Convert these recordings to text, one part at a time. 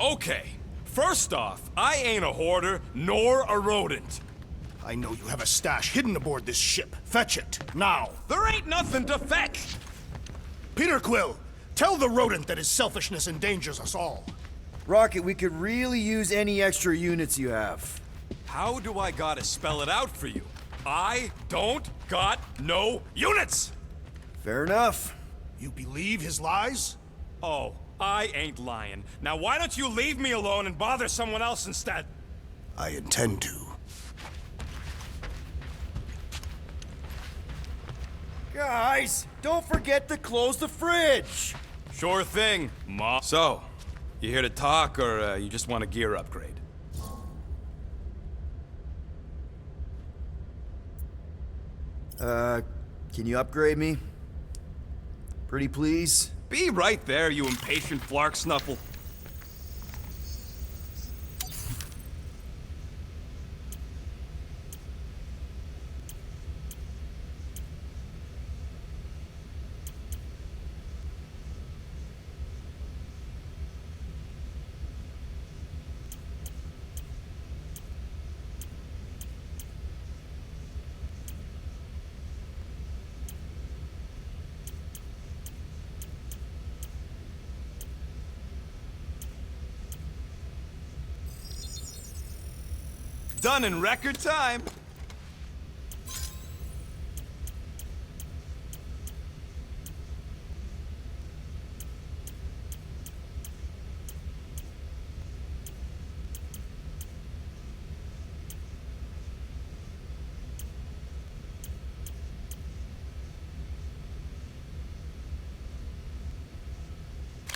Okay. First off, I ain't a hoarder nor a rodent. I know you have a stash hidden aboard this ship. Fetch it, now. There ain't nothing to fetch. Peter Quill, tell the rodent that his selfishness endangers us all. Rocket, we could really use any extra units you have. How do I gotta spell it out for you? I don't got no units! Fair enough. You believe his lies? Oh, I ain't lying. Now why don't you leave me alone and bother someone else instead? I intend to. Guys, don't forget to close the fridge! Sure thing, Ma. So, you here to talk, or you just want a gear upgrade? Can you upgrade me? Pretty please? Be right there, you impatient flark snuffle. Done in record time.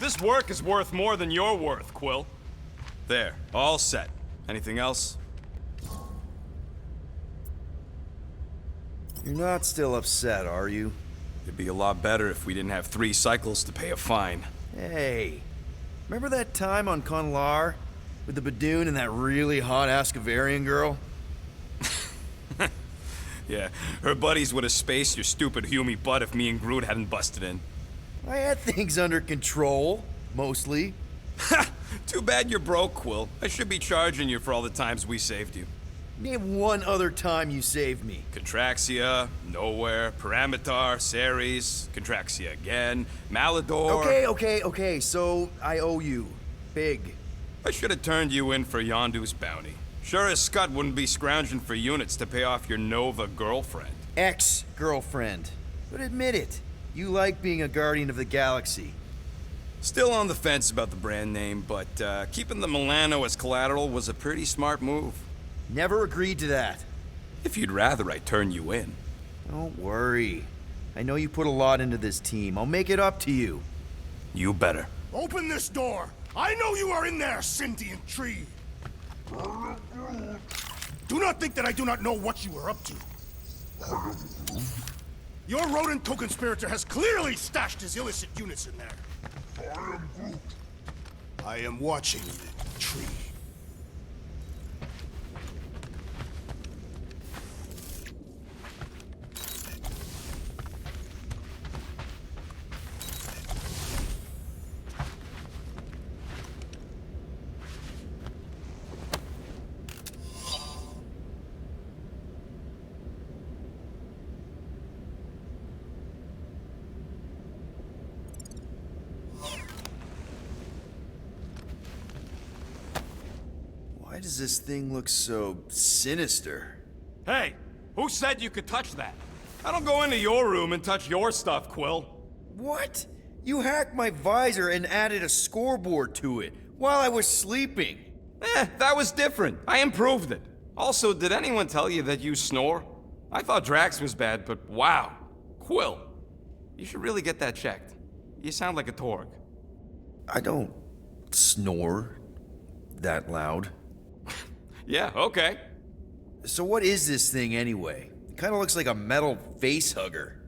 This work is worth more than you're worth, Quill. There, all set. Anything else? You're not still upset, are you? It'd be a lot better if we didn't have 3 cycles to pay a fine. Hey, remember that time on Conlar? With the Badoon and that really hot Ascavarian girl? Yeah, her buddies would have spaced your stupid Hume butt if me and Groot hadn't busted in. I had things under control, mostly. Ha! Too bad you're broke, Quill. I should be charging you for all the times we saved you. Name one other time you saved me. Contraxia, Nowhere, Paramitar, Ceres, Contraxia again, Malador... Okay, so I owe you. Big. I should have turned you in for Yondu's bounty. Sure as Scott wouldn't be scrounging for units to pay off your Nova girlfriend. Ex-girlfriend. But admit it, you like being a Guardian of the Galaxy. Still on the fence about the brand name, but keeping the Milano as collateral was a pretty smart move. Never agreed to that. If you'd rather I turn you in. Don't worry. I know you put a lot into this team. I'll make it up to you. You better. Open this door! I know you are in there, sentient tree! Do not think that I do not know what you are up to. Your rodent co-conspirator has clearly stashed his illicit units in there. I am watching you, tree. Why does this thing look so sinister? Hey, who said you could touch that? I don't go into your room and touch your stuff, Quill. What? You hacked my visor and added a scoreboard to it while I was sleeping. That was different. I improved it. Also, did anyone tell you that you snore? I thought Drax was bad, but wow. Quill, you should really get that checked. You sound like a Torg. I don't snore that loud. Yeah, okay. So what is this thing anyway? It kind of looks like a metal face hugger.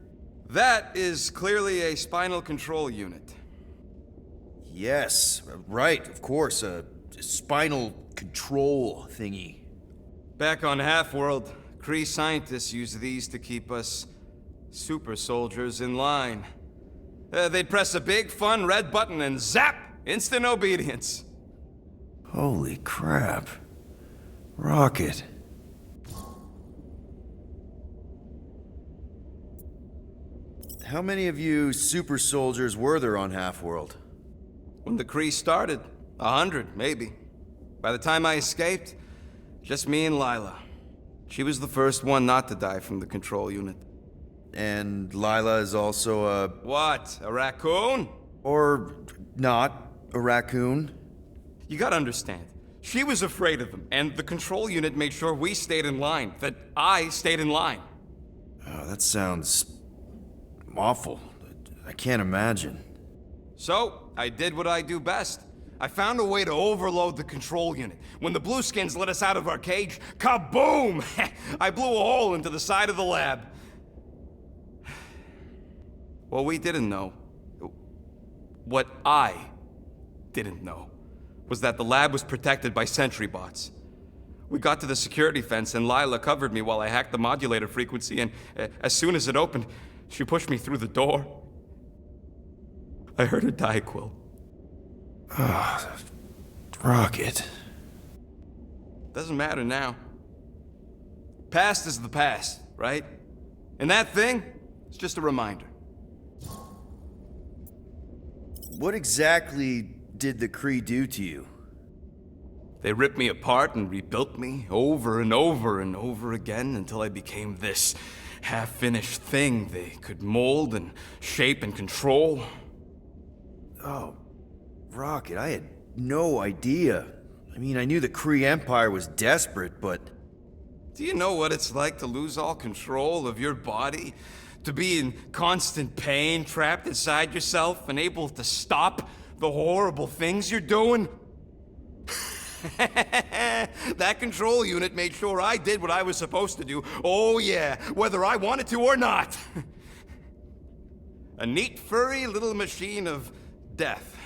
That is clearly a spinal control unit. Yes, right, of course, a spinal control thingy. Back on Half-World, Kree scientists use these to keep us super soldiers in line. They'd press a big, fun red button and zap! Instant obedience. Holy crap. Rocket. How many of you super soldiers were there on Half-World? When the Kree started, 100, maybe. By the time I escaped, just me and Lila. She was the first one not to die from the control unit. And Lila is also a... What, a raccoon? or not, a raccoon? You gotta understand, she was afraid of them, and the control unit made sure we stayed in line, that I stayed in line. Oh, that sounds... awful. I can't imagine. So, I did what I do best. I found a way to overload the control unit. When the Blueskins let us out of our cage, kaboom! I blew a hole into the side of the lab. What we didn't know, what I didn't know, was that the lab was protected by sentry bots. We got to the security fence and Lila covered me while I hacked the modulator frequency, and as soon as it opened, she pushed me through the door. I heard her die, Quill. Ah, Rocket. Doesn't matter now. Past is the past, right? And that thing, it's just a reminder. What exactly did the Kree do to you? They ripped me apart and rebuilt me over and over and over again until I became this half-finished thing they could mold and shape and control. Oh, Rocket, I had no idea. I mean, I knew the Kree Empire was desperate, but... Do you know what it's like to lose all control of your body? To be in constant pain, trapped inside yourself, unable to stop the horrible things you're doing? That control unit made sure I did what I was supposed to do. Oh yeah, whether I wanted to or not. A neat, furry little machine of death.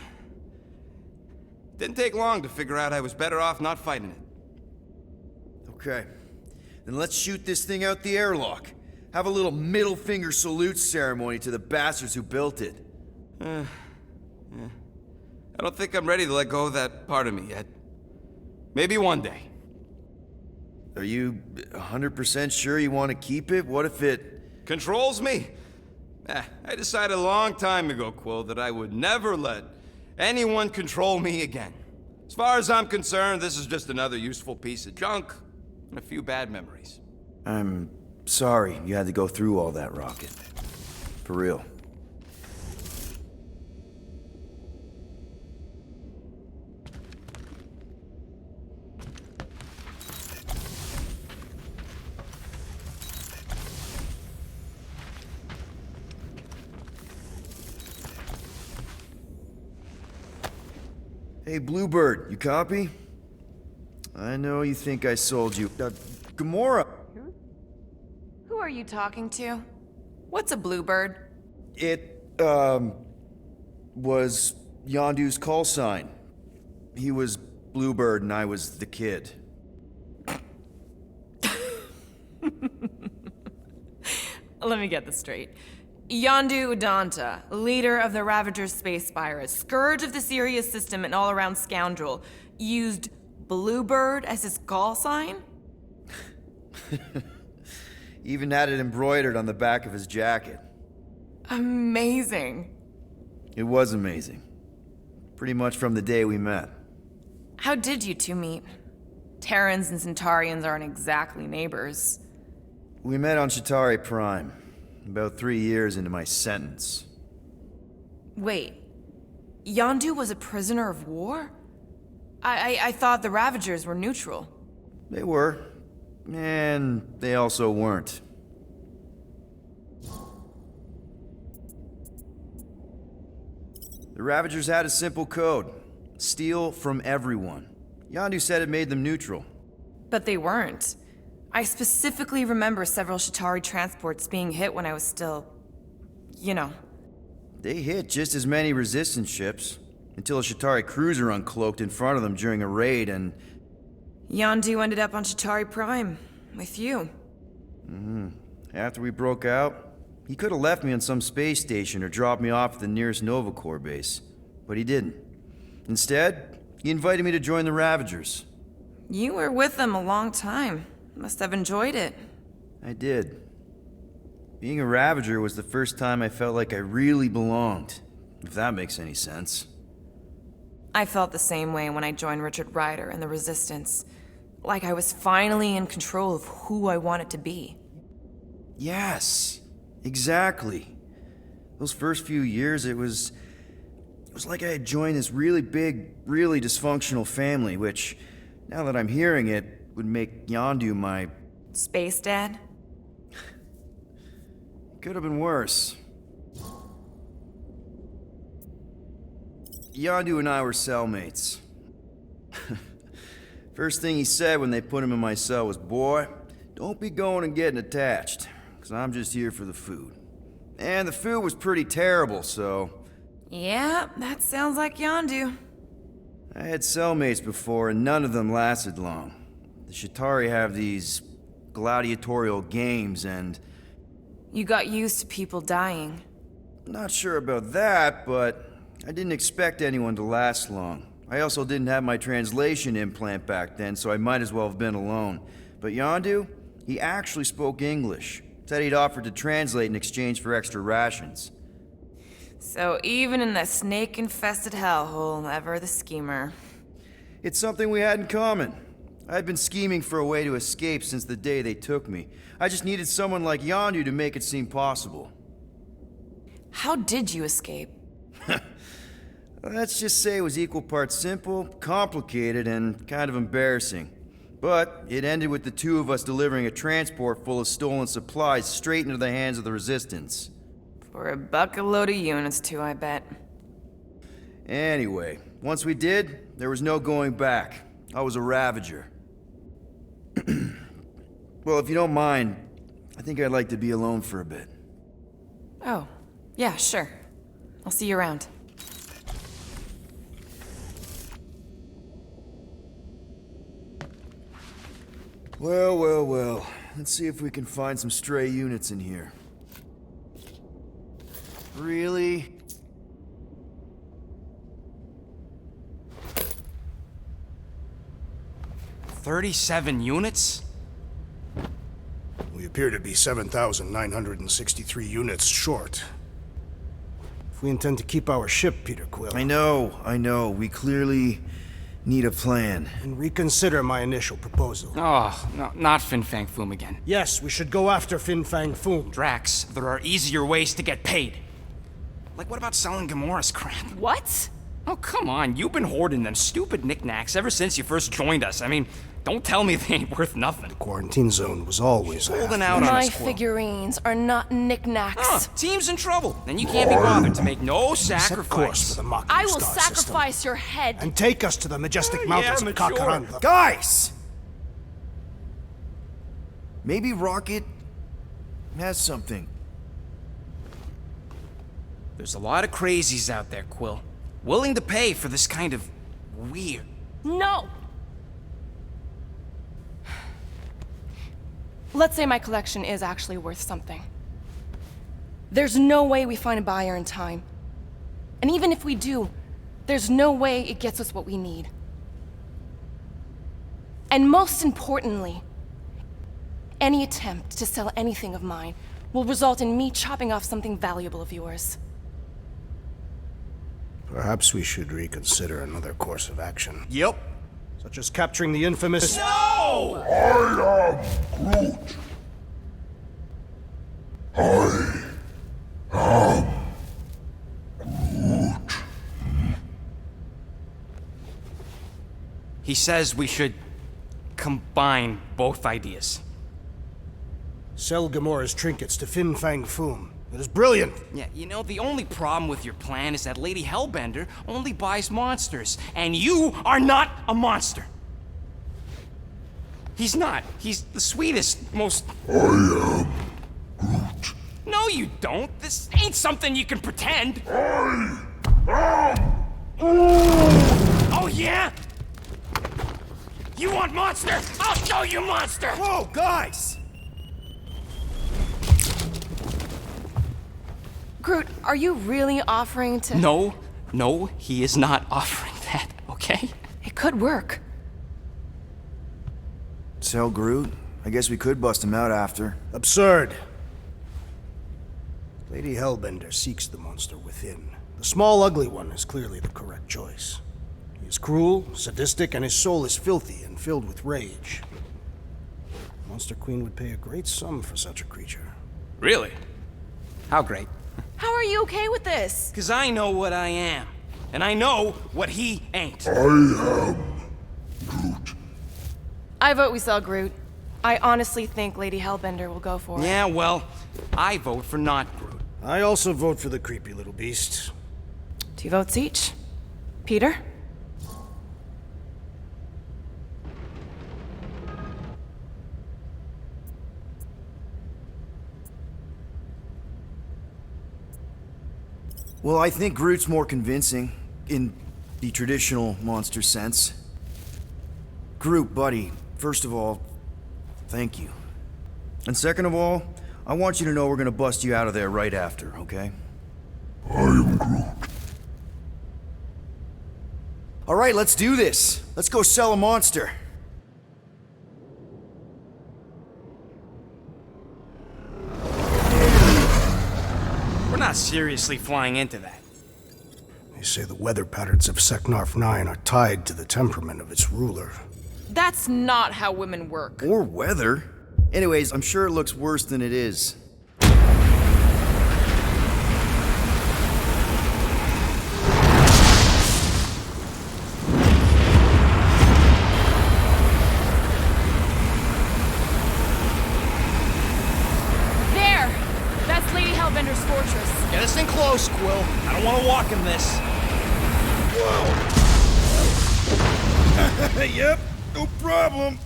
Didn't take long to figure out I was better off not fighting it. Okay. Then let's shoot this thing out the airlock. Have a little middle finger salute ceremony to the bastards who built it. I don't think I'm ready to let go of that part of me yet. Maybe one day. Are you 100% sure you want to keep it? What if it... Controls me? I decided a long time ago, Quill, that I would never let anyone control me again. As far as I'm concerned, this is just another useful piece of junk and a few bad memories. I'm sorry you had to go through all that, Rocket. For real. Hey, Bluebird, you copy? I know you think I sold you. Gamora! Who are you talking to? What's a bluebird? It, was Yondu's call sign. He was Bluebird and I was the kid. Let me get this straight. Yondu Udonta, leader of the Ravager space virus, scourge of the Sirius system and all-around scoundrel, used Bluebird as his call sign? Even had it embroidered on the back of his jacket. Amazing. It was amazing. Pretty much from the day we met. How did you two meet? Terrans and Centaurians aren't exactly neighbors. We met on Chitauri Prime, about 3 years into my sentence. Wait, Yondu was a prisoner of war? I thought the Ravagers were neutral. They were. And they also weren't. The Ravagers had a simple code. Steal from everyone. Yondu said it made them neutral. But they weren't. I specifically remember several Chitauri transports being hit when I was still... you know. They hit just as many resistance ships, until a Chitauri cruiser uncloaked in front of them during a raid and... Yondu ended up on Chitauri Prime, with you. After we broke out, he could have left me on some space station or dropped me off at the nearest Nova Corps base, but he didn't. Instead, He invited me to join the Ravagers. You were with them a long time. Must have enjoyed it. I did. Being a Ravager was the first time I felt like I really belonged, if that makes any sense. I felt the same way when I joined Richard Rider and the Resistance. Like I was finally in control of who I wanted to be. Yes, exactly. Those first few years, it was like I had joined this really big, really dysfunctional family, which, now that I'm hearing it, would make Yondu my... Space Dad? Could have been worse. Yondu and I were cellmates. First thing he said when they put him in my cell was, "Boy, don't be going and getting attached, because I'm just here for the food." And the food was pretty terrible, so... Yeah, that sounds like Yondu. I had cellmates before, and none of them lasted long. The Chitauri have these gladiatorial games, and... You got used to people dying. Not sure about that, but I didn't expect anyone to last long. I also didn't have my translation implant back then, so I might as well have been alone. But Yondu, he actually spoke English. Said he'd offered to translate in exchange for extra rations. So even in that snake-infested hellhole, ever the schemer. It's something we had in common. I'd been scheming for a way to escape since the day they took me. I just needed someone like Yondu to make it seem possible. How did you escape? Let's just say it was equal parts simple, complicated, and kind of embarrassing. But it ended with the two of us delivering a transport full of stolen supplies straight into the hands of the Resistance. For a bucket load of units too, I bet. Anyway, once we did, there was no going back. I was a Ravager. Well, if you don't mind, I think I'd like to be alone for a bit. Oh, yeah, sure. I'll see you around. Well, well, well. Let's see if we can find some stray units in here. Really? $37 units? We appear to be 7,963 units short. If we intend to keep our ship, Peter Quill, I know. We clearly need a plan. and reconsider my initial proposal. Oh, no, not Fin Fang Foom again. Yes, we should go after Fin Fang Foom. Drax, there are easier ways to get paid. Like, what about selling Gamora's crap? What? Oh, come on. You've been hoarding them stupid knickknacks ever since you first joined us. I mean, don't tell me they ain't worth nothing. Quarantine zone was always Holding out on My us, Quill. figurines are not knickknacks. Team's in trouble, and you can't be bothered to make no Set course for sacrifice. the Mocking I will Star sacrifice system, your head. and take us to the majestic mountains of mature. Kakaranda. Guys! Maybe Rocket has something. There's a lot of crazies out there, Quill. Willing to pay for this kind of weird. No! Let's say my collection is actually worth something. There's no way we find a buyer in time. And even if we do, there's no way it gets us what we need. And most importantly, any attempt to sell anything of mine will result in me chopping off something valuable of yours. Perhaps we should reconsider another course of action, Yep. such as capturing the infamous... No! He says we should combine both ideas. Sell Gamora's trinkets to Fin Fang Foom. It is brilliant. Yeah, you know, the only problem with your plan is that Lady Hellbender only buys monsters, and you are not a monster. He's not. He's the sweetest, most... I am Groot. No, you don't. This ain't something you can pretend. Oh, yeah? You want monster? I'll show you monster! Whoa, guys! Groot, are you really offering to... No, he is not offering that, okay? It could work. Tell Groot. I guess we could bust him out after. Absurd. Lady Hellbender seeks the monster within. The small, ugly one is clearly the correct choice. He is cruel, sadistic, and his soul is filthy and filled with rage. Monster Queen would pay a great sum for such a creature. Really? How great? How are you okay with this? Because I know what I am. And I know what he ain't. I vote we sell Groot. I honestly think Lady Hellbender will go for it. Yeah, well, I vote for not Groot. I also vote for the creepy little beast. 2 votes each. Peter? Well, I think Groot's more convincing, in the traditional monster sense. Groot, buddy, first of all, thank you. And second of all, I want you to know we're gonna bust you out of there right after, okay? I am Groot. All right, let's do this. Let's go sell a monster. We're not seriously flying into that. They say the weather patterns of Seknarf 9 are tied to the temperament of its ruler. That's not how women work. Or weather. Anyways, I'm sure it looks worse than it is. There! That's Lady Hellbender's fortress. Get us in close, Quill. I don't want to walk in this. Yep, no problem.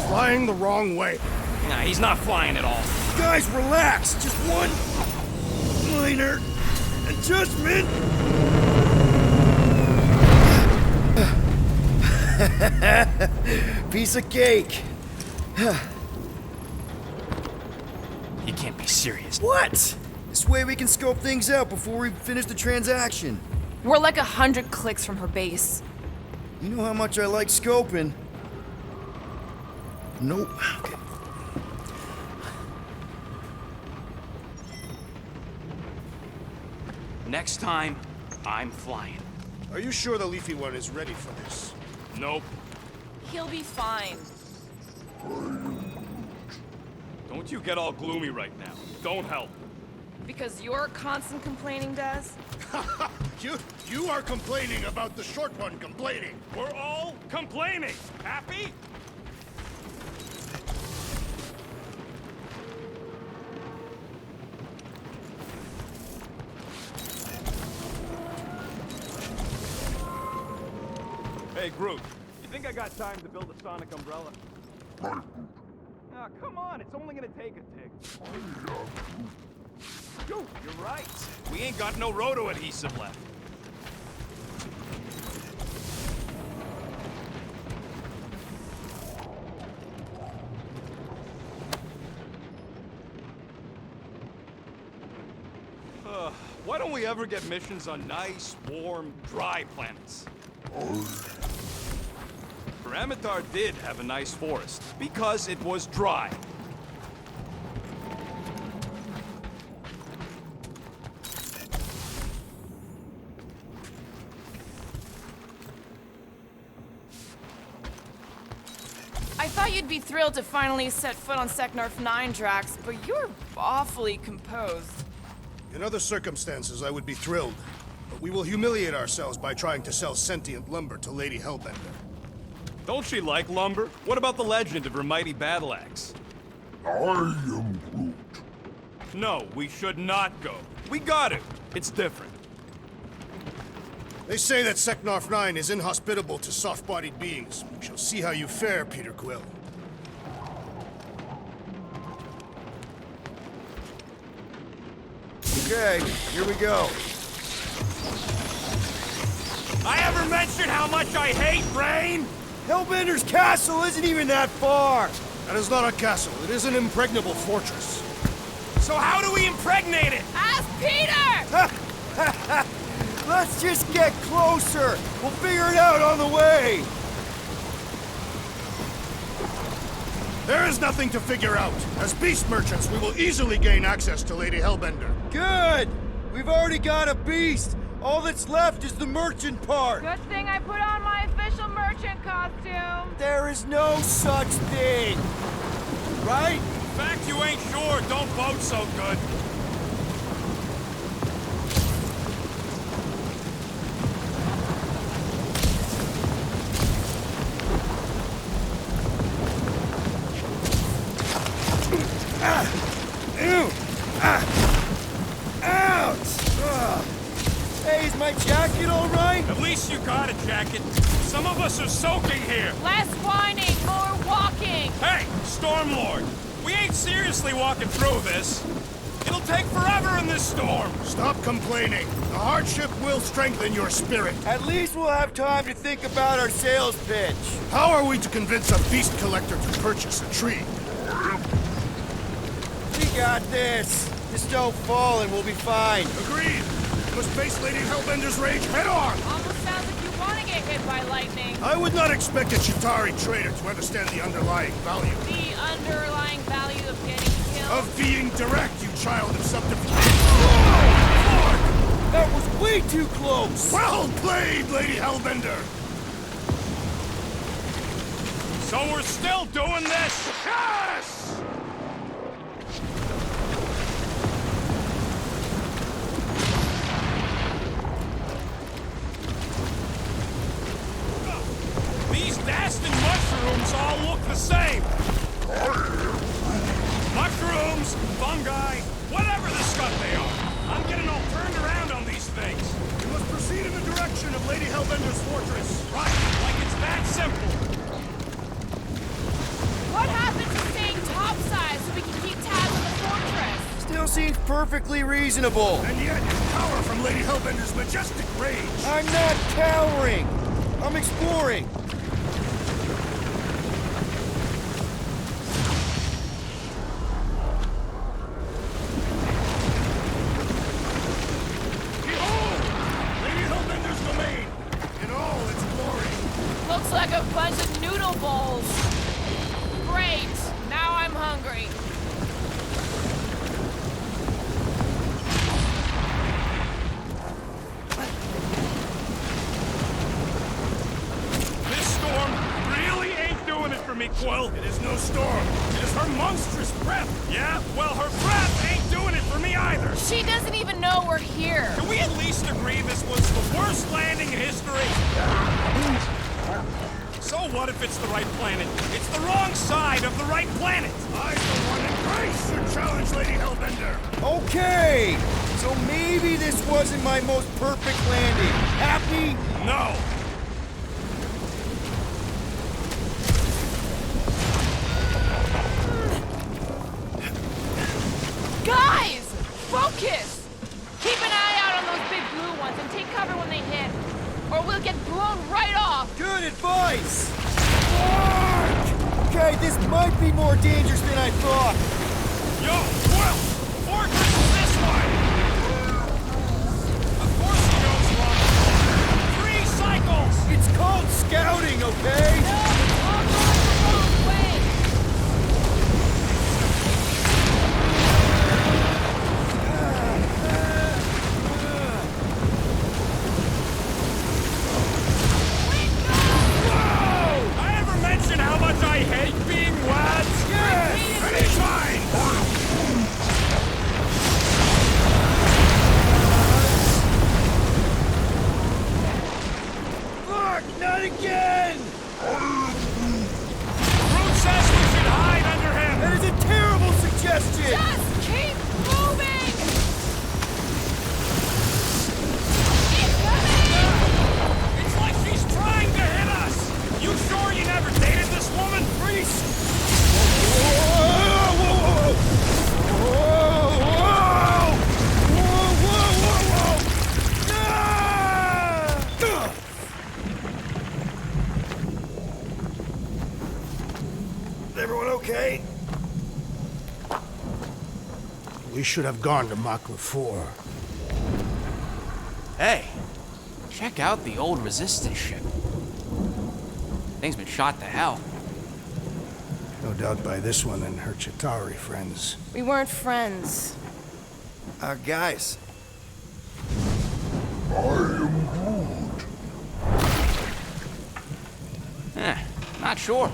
Flying the wrong way. Nah, he's not flying at all. Guys, relax. Just one minor adjustment. Piece of cake. He can't be serious. What? This way we can scope things out before we finish the transaction. We're like 100 clicks from her base. You know how much I like scoping. Nope. Okay. Next time, I'm flying. Are you sure the Leafy One is ready for this? Nope. He'll be fine. Don't you get all gloomy right now. Don't help. Because you're constant complaining, Des? You are complaining about the short one complaining. We're all complaining. Happy? Hey, Groot. You think I got time to build a sonic umbrella? Ah, come on. It's only gonna take a tick. Yo, you're right. We ain't got no roto adhesive left. Why don't we ever get missions on nice, warm, dry planets? Ramatar did have a nice forest, because it was dry. I thought you'd be thrilled to finally set foot on Seknarf 9, Drax, but you're awfully composed. In other circumstances, I would be thrilled. But we will humiliate ourselves by trying to sell sentient lumber to Lady Hellbender. Don't she like lumber? What about the legend of her mighty battle axe? I am Groot. No, we should not go. We got it. It's different. They say that Seknarf 9 is inhospitable to soft-bodied beings. We shall see how you fare, Peter Quill. Okay, here we go. I ever mentioned how much I hate rain? Hellbender's castle isn't even that far. That is not a castle. It is an impregnable fortress. So how do we impregnate it? Ask Peter! Let's just get closer! We'll figure it out on the way! There is nothing to figure out. As beast merchants, we will easily gain access to Lady Hellbender. Good! We've already got a beast! All that's left is the merchant part! Good thing I put on my official merchant costume. There is no such thing! Right? In fact, you ain't sure. Don't vote so good. Hey, is my jacket all right? At least you got a jacket. Some of us are soaking here. Less whining, more walking. Hey, Stormlord, we ain't seriously walking through this. It'll take forever in this storm. Stop complaining. The hardship will strengthen your spirit. At least we'll have time to think about our sales pitch. How are we to convince a beast collector to purchase a tree? We got this. Just don't fall and we'll be fine. Agreed. We must face Lady Hellbender's rage head on. Almost sounds like you want to get hit by lightning. I would not expect a Chitauri trader to understand the underlying value. The underlying value of getting killed. Of being direct, you child of subterfuge. That was way too close! Well played, Lady Hellbender! So we're still doing this? Yes! These Dastan mushrooms all look the same. Mushrooms, fungi, whatever the stuff they are. I'm getting all turned around on these things. We must proceed in the direction of Lady Hellbender's fortress. Right, like it's that simple. What happened to staying topside so we can keep tabs on the fortress? Still seems perfectly reasonable. And yet, you cower from Lady Hellbender's majestic rage. I'm not cowering. I'm exploring. Behold! Lady Hellbender's domain! In all its glory! Looks like a bunch of noodle bowls. Great. Now I'm hungry. This storm really ain't doing it for me, Quill. It is no storm. It is her monstrous breath. Yeah? Well, her breath ain't doing it for me either. She doesn't even know we're here. Can we at least agree this was the worst landing in history? So what if it's the right planet? It's the wrong side of the right planet. I, for one, in grace should challenge Lady Hellbender. Okay! So maybe this wasn't my most perfect landing. Happy? No. Guys! Focus! Keep an eye out on those big blue ones and take cover when they hit. Or we'll get blown right off. Good advice! Fuck! Okay, this might be more dangerous than I thought. Yo, Quill! Fortress is this way! Of course he knows one. 3 cycles! It's called scouting, okay? No, it's all going the wrong way. I ever mention how much I hate being wet? Yes! Anytime! Fuck! Not again! Groot says we should hide under him! That is a terrible suggestion! Just keep moving! Keep coming! It's like she's trying to hit us! You sure you never dated this woman? Priest! Whoa! Whoa! Whoa! Whoa! Whoa! Whoa! Whoa! Whoa! Ah! Ugh! Everyone okay? We should have gone to Makla 4. Hey, Check out the old Resistance ship. Thing's been shot to hell. No doubt by this one and her Chitauri friends. We weren't friends. Guys. Not sure.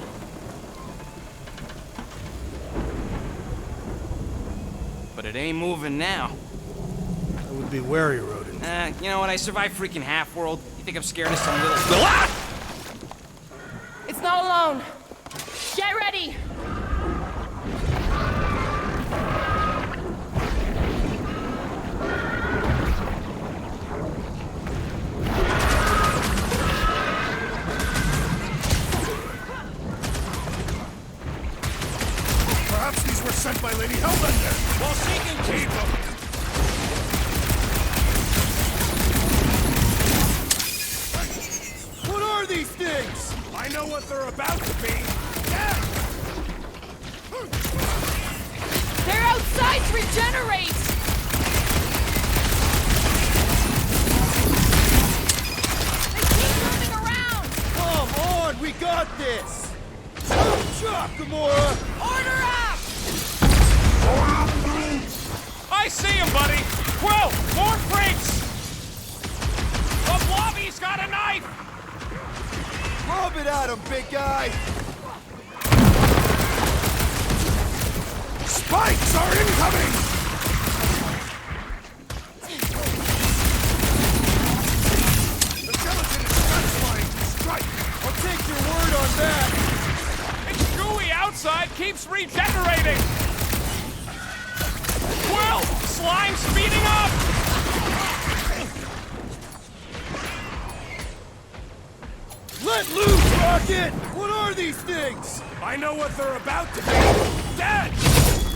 But it ain't moving now. I would be wary, Rodin. You know what? I survived freaking Half-World. You think I'm scared of some little... Ah! It's not alone. Get ready! Perhaps these were sent by Lady Hellbender. Well, she can keep them. What are these things? I know what they're about to be. Yeah! They're outside to regenerate! They keep moving around! Come on, we got this! Chop, Gamora! Order up! I see him, buddy! Quill, more freaks! The Blobby's got a knife! Lob it at him, big guy! Spikes are incoming! The gelatin is satisfying to strike! I'll take your word on that! It's gooey outside keeps regenerating! Quill, slime speeding up! Let loose, Rocket! What are these things? I know what they're about to be! Dead!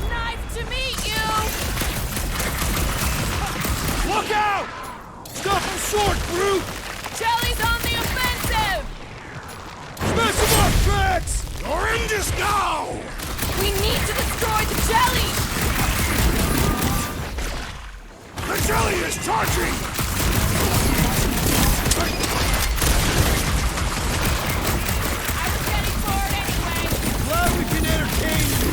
Nice to meet you! Look out! Stop him short, Groot! Jelly's on the offensive! Smash him up, Drax! You're in this now! We need to destroy the jelly! The jelly is charging! I was getting bored anyway! Glad we can entertain you!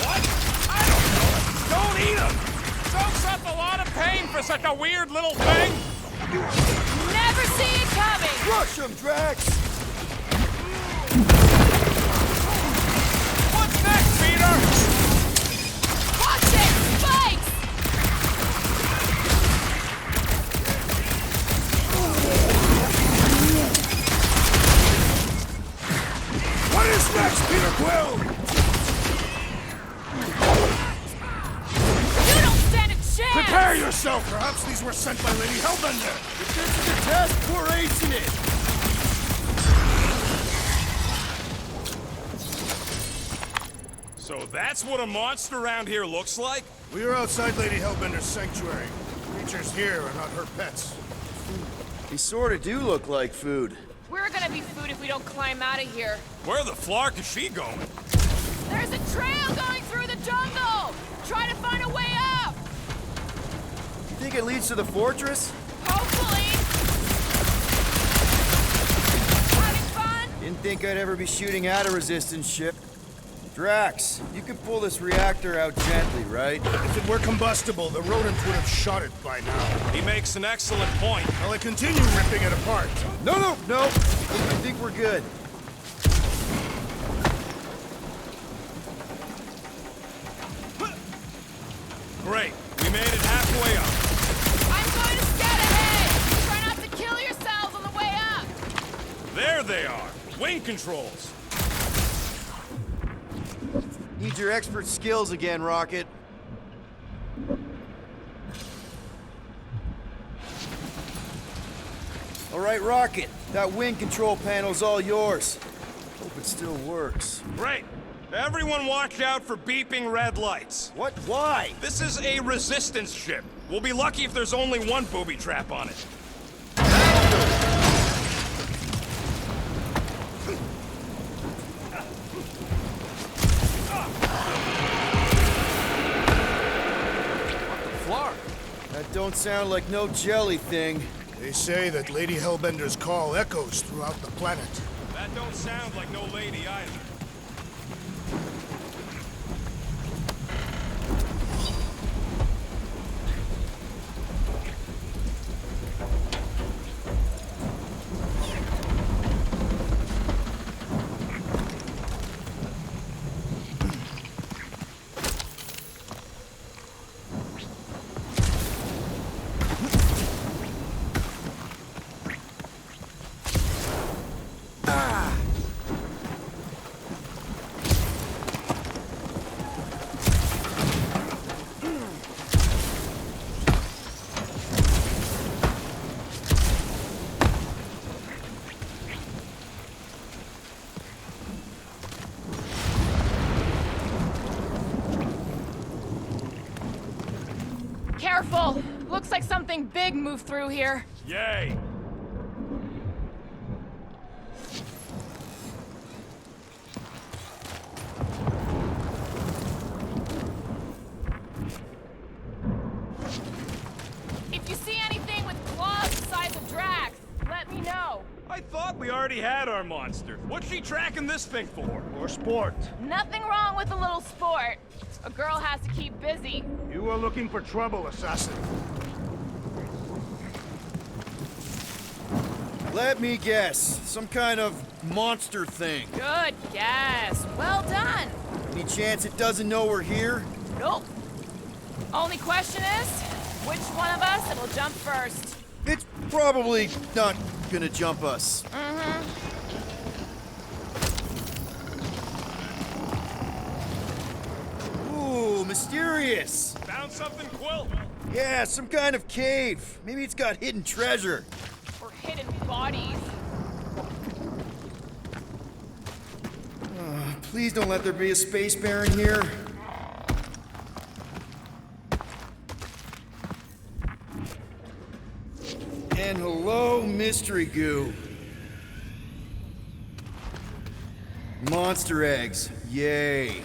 What? I don't know. Don't eat him! Soaks up a lot of pain for such a weird little thing! Never see it coming! Crush him, Drax! What's next, Peter? Watch it! Spikes! What is next, Peter Quill? You don't stand a chance! Prepare yourself! Perhaps these were sent by Lady Hellbender! If this is a test, we're acing it! So that's what a monster around here looks like? We are outside Lady Hellbender's sanctuary. Creatures here are not her pets. They sort of do look like food. We're gonna be food if we don't climb out of here. Where the flark is she going? There's a trail going through the jungle! Try to find a way up! You think it leads to the fortress? Hopefully! Having fun? Didn't think I'd ever be shooting at a resistance ship. Drax, you could pull this reactor out gently, right? If it were combustible, the rodents would have shot it by now. He makes an excellent point. Will I continue ripping it apart? No! I think we're good. Great. We made it halfway up. I'm going to scout ahead! Try not to kill yourselves on the way up! There they are. Wing controls. Need your expert skills again, Rocket. All right, Rocket. That wing control panel's all yours. Hope it still works. Great. Everyone watch out for beeping red lights. What? Why? This is a resistance ship. We'll be lucky if there's only one booby trap on it. Clark. That don't sound like no jelly thing. They say that Lady Hellbender's call echoes throughout the planet. That don't sound like no lady either. Careful! Looks like something big moved through here. Yay! If you see anything with claws the size of Drax, let me know. I thought we already had our monster. What's she tracking this thing for? For sport. Nothing wrong with a little sport. A girl has to keep busy. You are looking for trouble, assassin. Let me guess. Some kind of monster thing. Good guess. Well done. Any chance it doesn't know we're here? Nope. Only question is, which one of us it'll jump first? It's probably not gonna jump us. Ooh, mysterious. Found something, Quill? Yeah, some kind of cave. Maybe it's got hidden treasure. Or hidden bodies. Please don't let there be a space baron here. And hello, mystery goo. Monster eggs. Yay.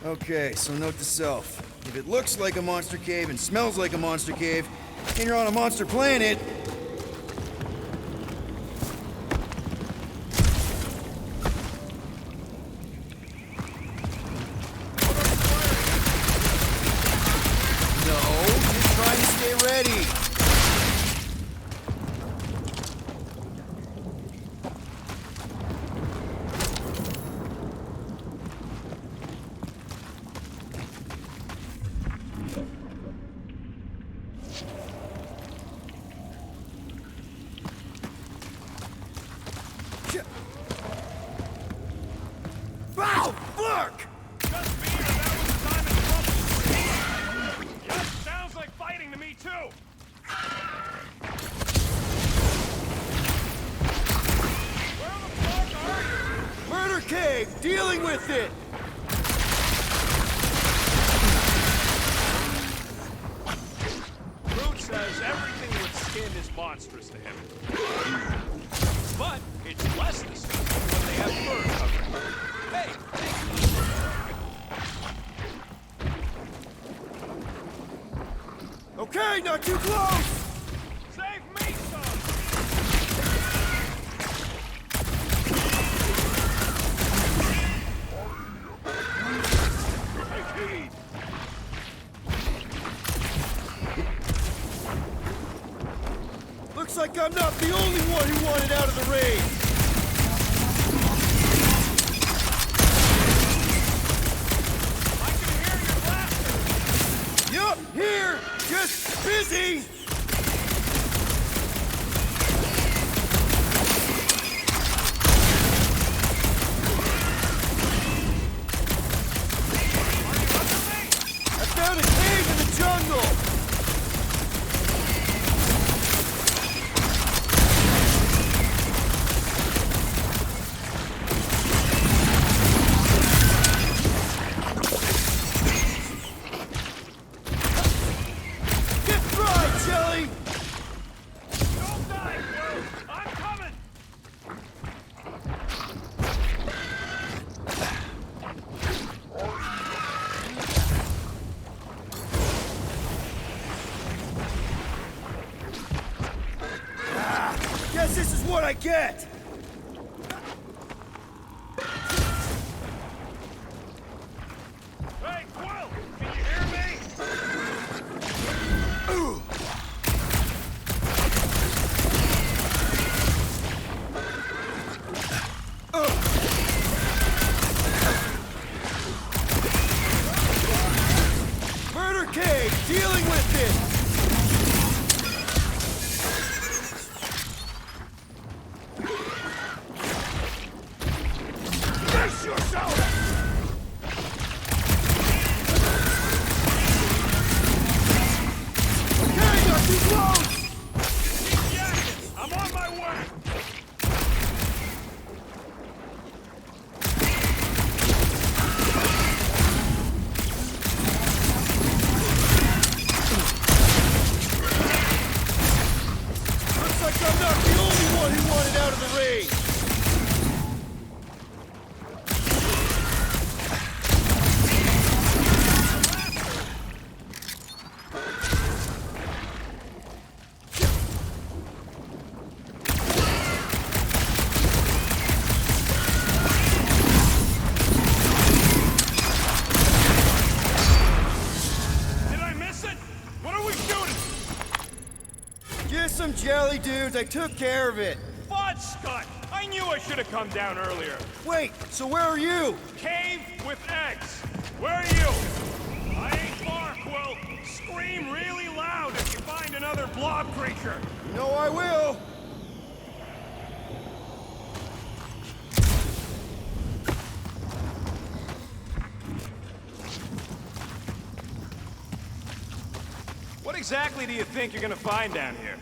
Okay, so note to self. If it looks like a monster cave and smells like a monster cave, and you're on a monster planet, no, just trying to stay ready. Wow, fuck! Just being that was the time in trouble. Yep, sounds like fighting to me too. Where the fuck are you? Murder cave, dealing with it! Groot says everything with skin is monstrous to him. But it's less disgusting when they have fur covered. Hey, Okay, not too close! save me some! Take heed. Looks like I'm not the only one who wanted out of the raid. I can hear your laughter! Yup, here, just busy. I found a cave in the jungle. Get fried, this is what I get! Hey, Quill! Can you hear me? Murder Cave, dealing with it! Brace yourself! Carrying us too close! Keep yakking! I'm on my way! Looks like I'm not the only one who wanted out of the rain! Did I miss it? What are we shooting? Just some jelly dudes, I took care of it! Fudge, Scott! I knew I should have come down earlier. Wait, so where are you? Cave with eggs. Where are you? I ain't far, Quill. Scream really loud if you find another blob creature. No, I will! What exactly do you think you're gonna find down here?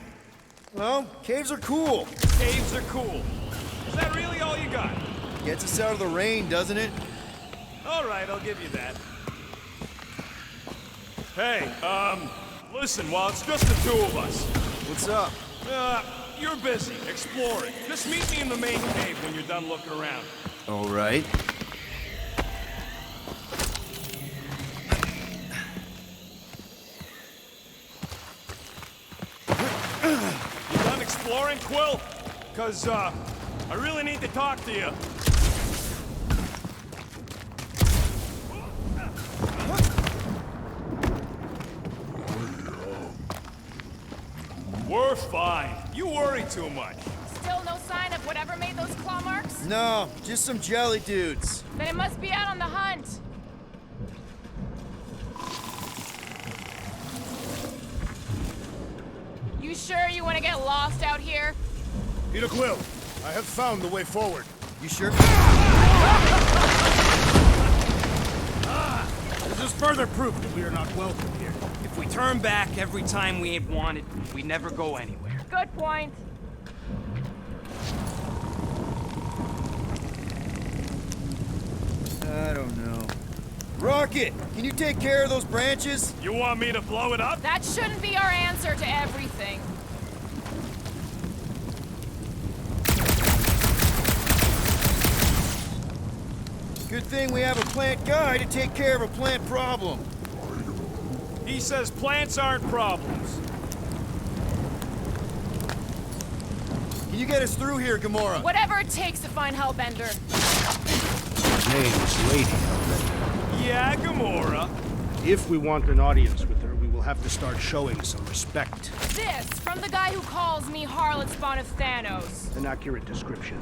Well, caves are cool. Caves are cool. Is that really all you got? Gets us out of the rain, doesn't it? All right, I'll give you that. Hey, listen, while it's just the two of us, What's up? you're busy exploring. Just meet me in the main cave when you're done looking around. All right. You done exploring, Quill? 'Cause, I really need to talk to you. We're fine. You worry too much. Still no sign of whatever made those claw marks? No, just some jelly dudes. Then it must be out on the hunt. You sure you want to get lost out here? Peter Quill, I have found the way forward. You sure? This is further proof that we are not welcome here. If we turn back every time we ain't wanted, we never go anywhere. Good point. I don't know. Rocket, can you take care of those branches? You want me to blow it up? That shouldn't be our answer to everything. Good thing we have a plant guy to take care of a plant problem. He says plants aren't problems. Can you get us through here, Gamora? Whatever it takes to find Hellbender. Her name is Lady Hellbender. Yeah, Gamora. If we want an audience with her, we will have to start showing some respect. This from the guy who calls me Harlot Spawn of Thanos. An accurate description.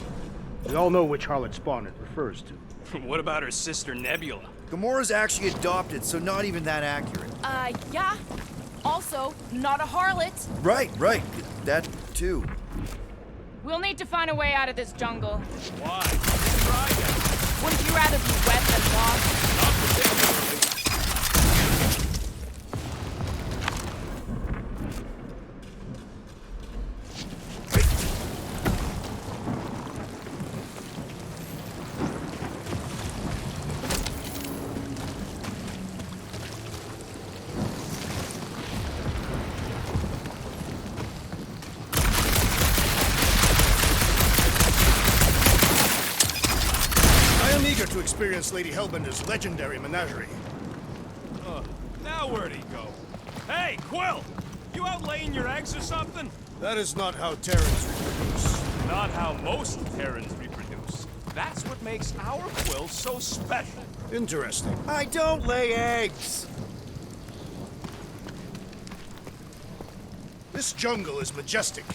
We all know which harlot spawn it refers to. What about her sister Nebula? Gamora's actually adopted, so not even that accurate. Yeah. Also, not a harlot. Right. That too. We'll need to find a way out of this jungle. Why? Try it. Wouldn't you rather be wet than lost? Not particularly. To experience Lady Hellbender's legendary menagerie. Now where'd he go? Hey, Quill! You you out laying your eggs or something? That is not how Terrans reproduce. Not how most Terrans reproduce. That's what makes our Quill so special. Interesting. I don't lay eggs! This jungle is majestic.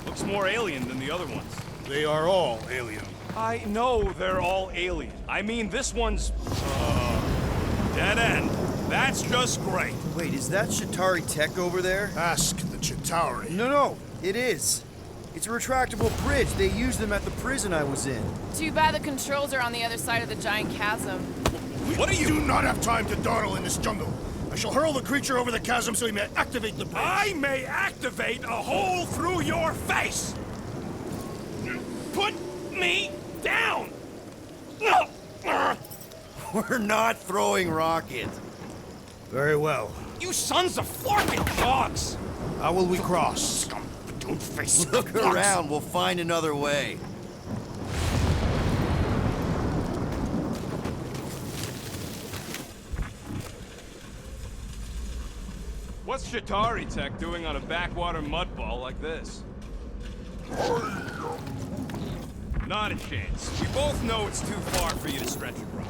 Looks more alien than the other ones. They are all alien. I know they're all alien. I mean, this one's, dead end. That's just great. Wait, is that Shatari tech over there? Ask the Chitauri. No, it is. It's a retractable bridge. They used them at the prison I was in. Too bad the controls are on the other side of the giant chasm. What are you? do not have time to dawdle in this jungle. I shall hurl the creature over the chasm so he may activate the bridge. I may activate a hole through your face! Put me down! We're not throwing rockets. Very well. You sons of forking dogs! How will we cross? Don't face Look around, we'll find another way. What's Shatari Tech doing on a backwater mudball like this? Not a chance. We both know it's too far for you to stretch across.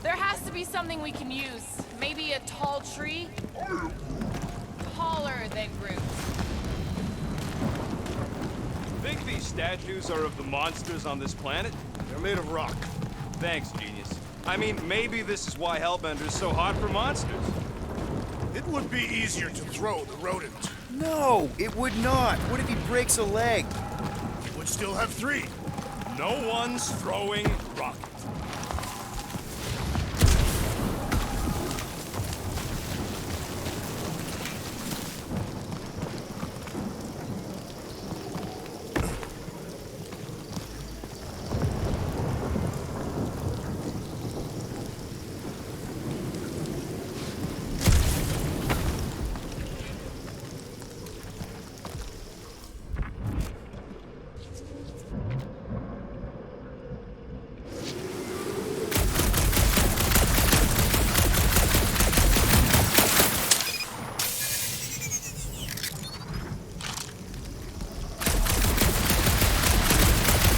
There has to be something we can use. Maybe a tall tree? Taller than Groot. Think these statues are of the monsters on this planet? They're made of rock. Thanks, genius. I mean, maybe this is why Hellbender's so hot for monsters. It would be easier to throw the rodent. No, it would not. What if he breaks a leg? He would still have 3. No one's throwing rockets.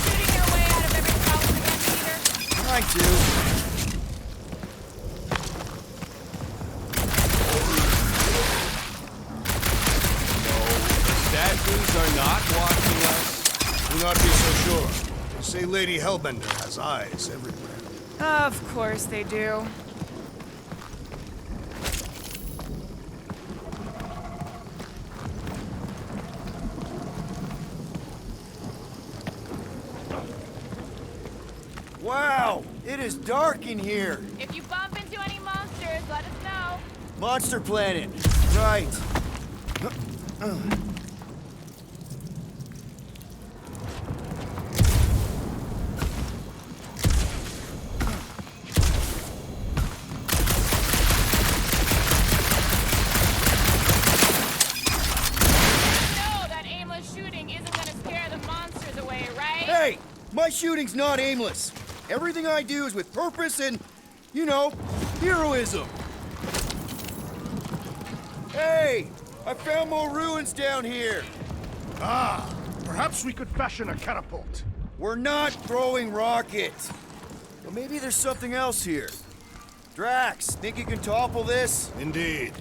Shooting your way out of every problem again, Peter? I do. Statues are not watching us. Do not be so sure. They say Lady Hellbender has eyes everywhere. Of course they do. Wow, it is dark in here. If you bump into any monsters, let us know. Monster Planet. Right. No, that aimless shooting isn't gonna scare the monsters away, right? Hey, my shooting's not aimless. Everything I do is with purpose and, you know, heroism. Hey, I found more ruins down here. Ah, perhaps we could fashion a catapult. We're not throwing rockets. But maybe there's something else here. Drax, think you can topple this? Indeed.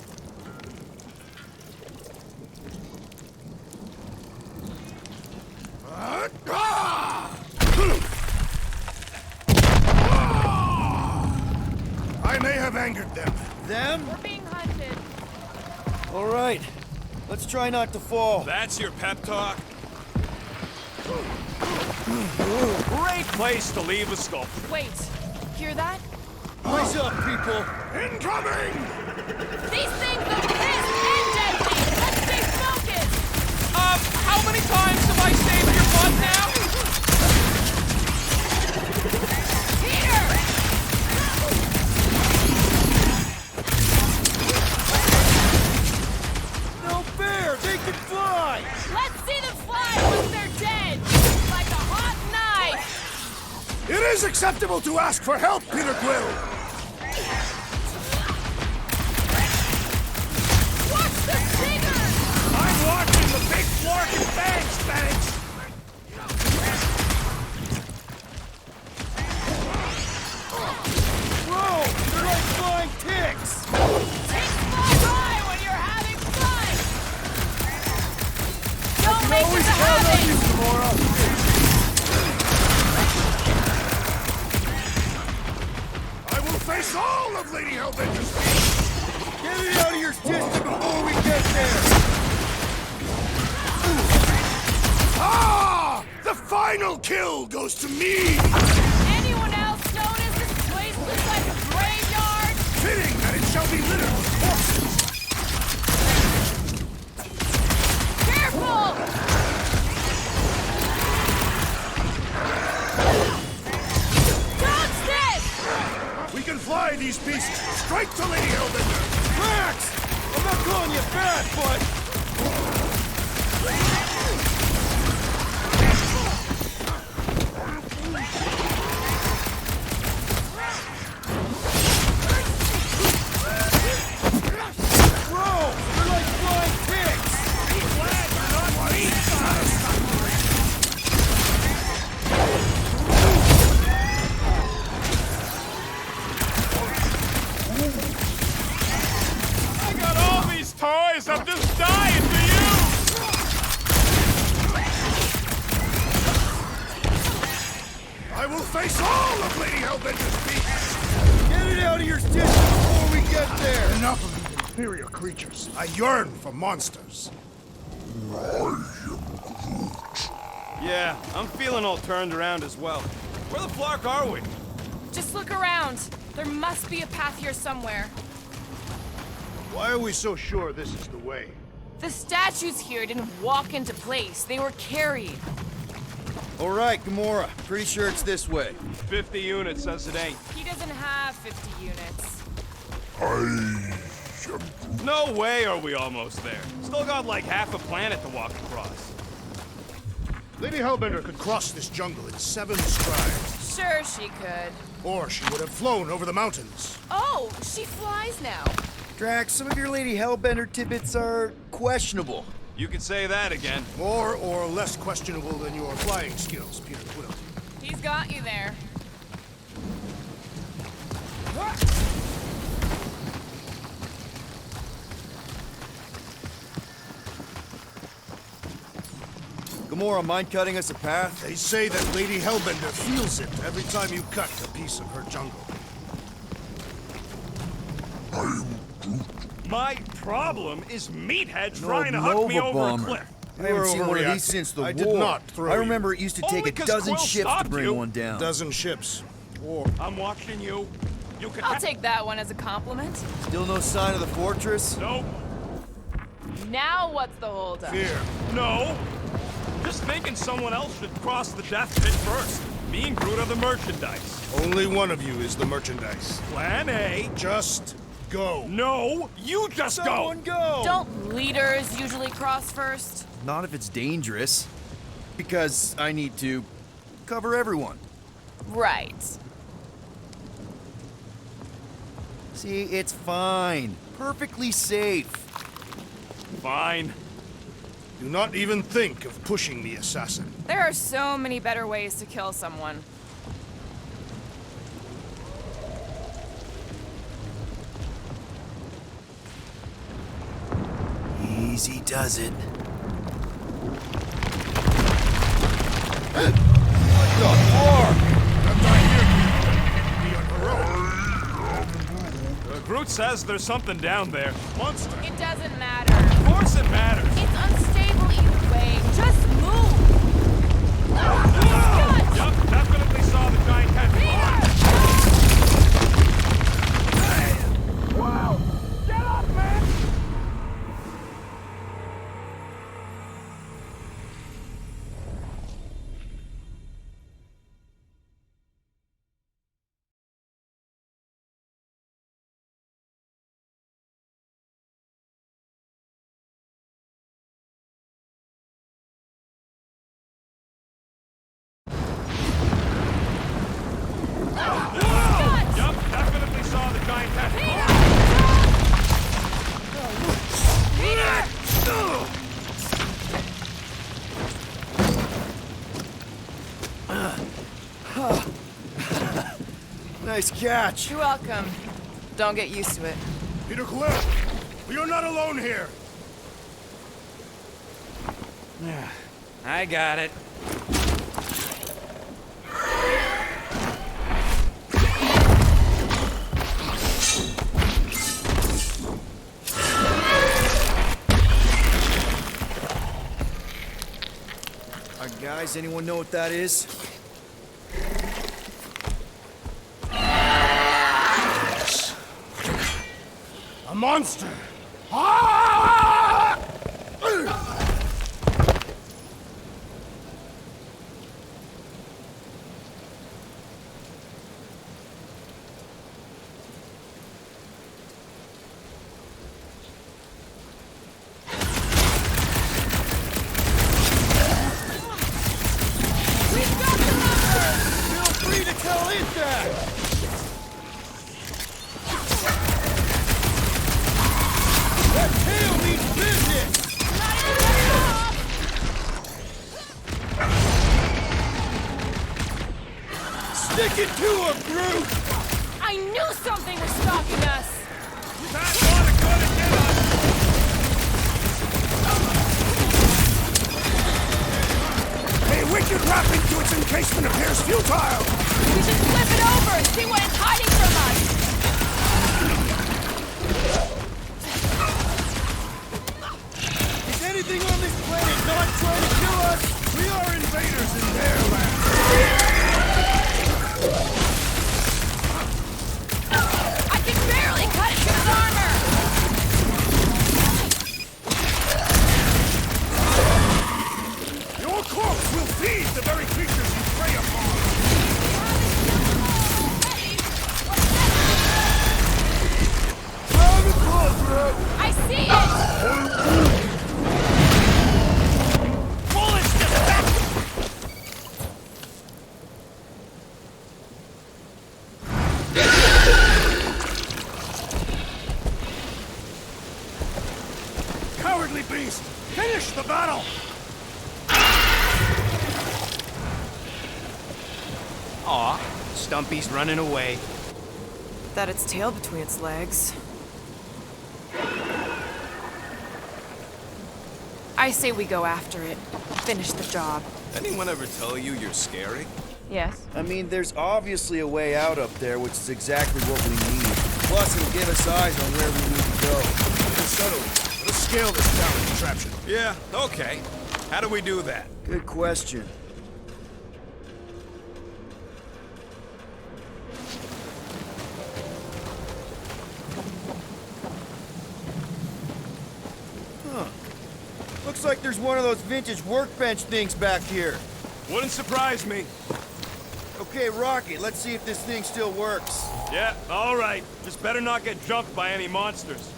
I may have angered them. Them? We're being hunted. All right. Let's try not to fall. That's your pep talk? Great place to leave a sculpture. Wait, hear that? Rise up, people. Incoming! These things are pissed and deadly! Let's stay focused! How many times have I saved your butt now? Peter! No fair! They can fly! Let's see them fly once they're dead! is acceptable to ask for help, Peter Quill! What's the trigger? I'm watching the big fork and bangs, thanks! Whoa! They're like flying ticks! Ticks fly by when you're having fun! Don't make it a habit! I will face all of Lady Hellbender's feet! Get it out of your system before we get there! Ah! The final kill goes to me! Anyone else notice this place looks like a graveyard? Fitting that it shall be littered with corpses! Careful! Dodge this! We can fly these beasts straight to Lady Hellbender! Max! I'm not calling you bad, but... Bro! They're like flying ticks! I got all these toys, I'm just dying for you! I will face all of Lady Hellbender's beasts! Get it out of your system before we get there! Enough of these inferior creatures. I yearn for monsters. Yeah, I'm feeling all turned around as well. Where the flark are we? Just look around. There must be a path here somewhere. Why are we so sure this is the way? The statues here didn't walk into place. They were carried. All right, Gamora. Pretty sure it's this way. 50 units says it ain't. He doesn't have 50 units. No way are we almost there. Still got like half a planet to walk across. Lady Hellbender could cross this jungle in 7 strides. Sure she could. Or she would have flown over the mountains. Oh, she flies now. Drax, some of your Lady Hellbender tidbits are questionable. You could say that again. More or less questionable than your flying skills, Peter Quill. He's got you there. Gamora, mind cutting us a path? They say that Lady Hellbender feels it every time you cut a piece of her jungle. My problem is Meathead No, trying to huck me Nova over Bomber. a cliff. I haven't You're seen one of overreacting. these since the I war. did not throw I you. remember it used to take Only a 'cause dozen Quill ships to stopped bring you. one down. Dozen ships. Or I'm watching you. You can I'll take that one as a compliment. Still no sign of the fortress? Nope. Now what's the holdup? fear. No. Just thinking someone else should cross the death pit first. Me and Groot are the merchandise. Only one of you is the merchandise. Plan A. Just go. No, you just Someone go. go! Don't leaders usually cross first? Not if it's dangerous. Because I need to cover everyone. Right. See, it's fine. Perfectly safe. Fine. Do not even think of pushing the assassin. There are so many better ways to kill someone. Easy does it. Groot says there's something down there. Monster. It doesn't matter. Of course it matters. It's unstable either way. Just move! Yup, definitely saw the giant cat. Peter! Nice catch. You're welcome. Don't get used to it. Peter Quill, we are not alone here. I got it. Guys, anyone know what that is? A monster! Ah! Stick it to him, Groot! I knew something was stalking us! That ought to go to get us! A wicked wrapping to its encasement appears futile! We should flip it over and see what it's hiding from us! Is anything on this planet not trying to kill us? We are invaders in their land! I can barely cut into his armor! Your corpse will feed the very creatures you prey upon! I see it! Bullets just back! Cowardly beast! Finish the battle! Aw, Stumpy's running away. That its tail between its legs. I say we go after it. Finish the job. Anyone ever tell you you're scary? Yes? I mean, there's obviously a way out up there, which is exactly what we need. Plus, it'll give us eyes on where we need to go. Subtly. Let's scale this down contraption. Yeah, okay. How do we do that? Good question. Huh. Looks like there's one of those vintage workbench things back here. Wouldn't surprise me. Okay, Rocky, let's see if this thing still works. Yeah, all right. Just better not get jumped by any monsters.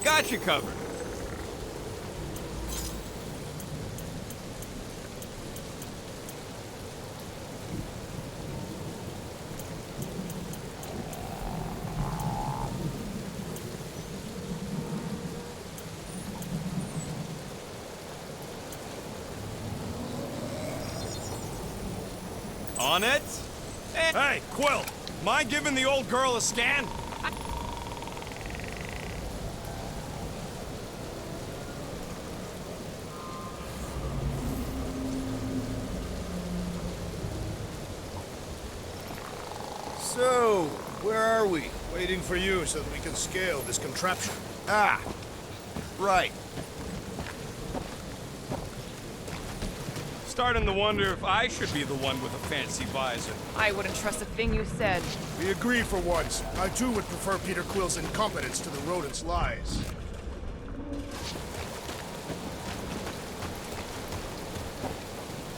Got you covered. On it. Hey, Quill! Mind giving the old girl a scan? So, where are we? Waiting for you so that we can scale this contraption. Ah, right. Starting to wonder if I should be the one with a fancy visor. I wouldn't trust a thing you said. We agree for once. I too would prefer Peter Quill's incompetence to the rodent's lies.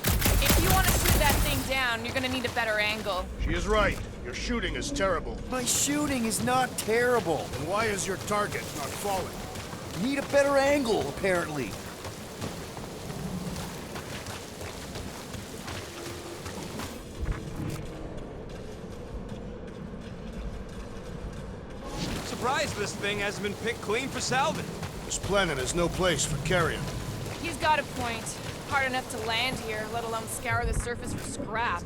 If you want to shoot that thing down, you're gonna need a better angle. She is right. Your shooting is terrible. My shooting is not terrible. Then why is your target not falling? Need a better angle, apparently. Surprised this thing hasn't been picked clean for salvage. This planet is no place for carrion. He's got a point. Hard enough to land here, let alone scour the surface for scrap.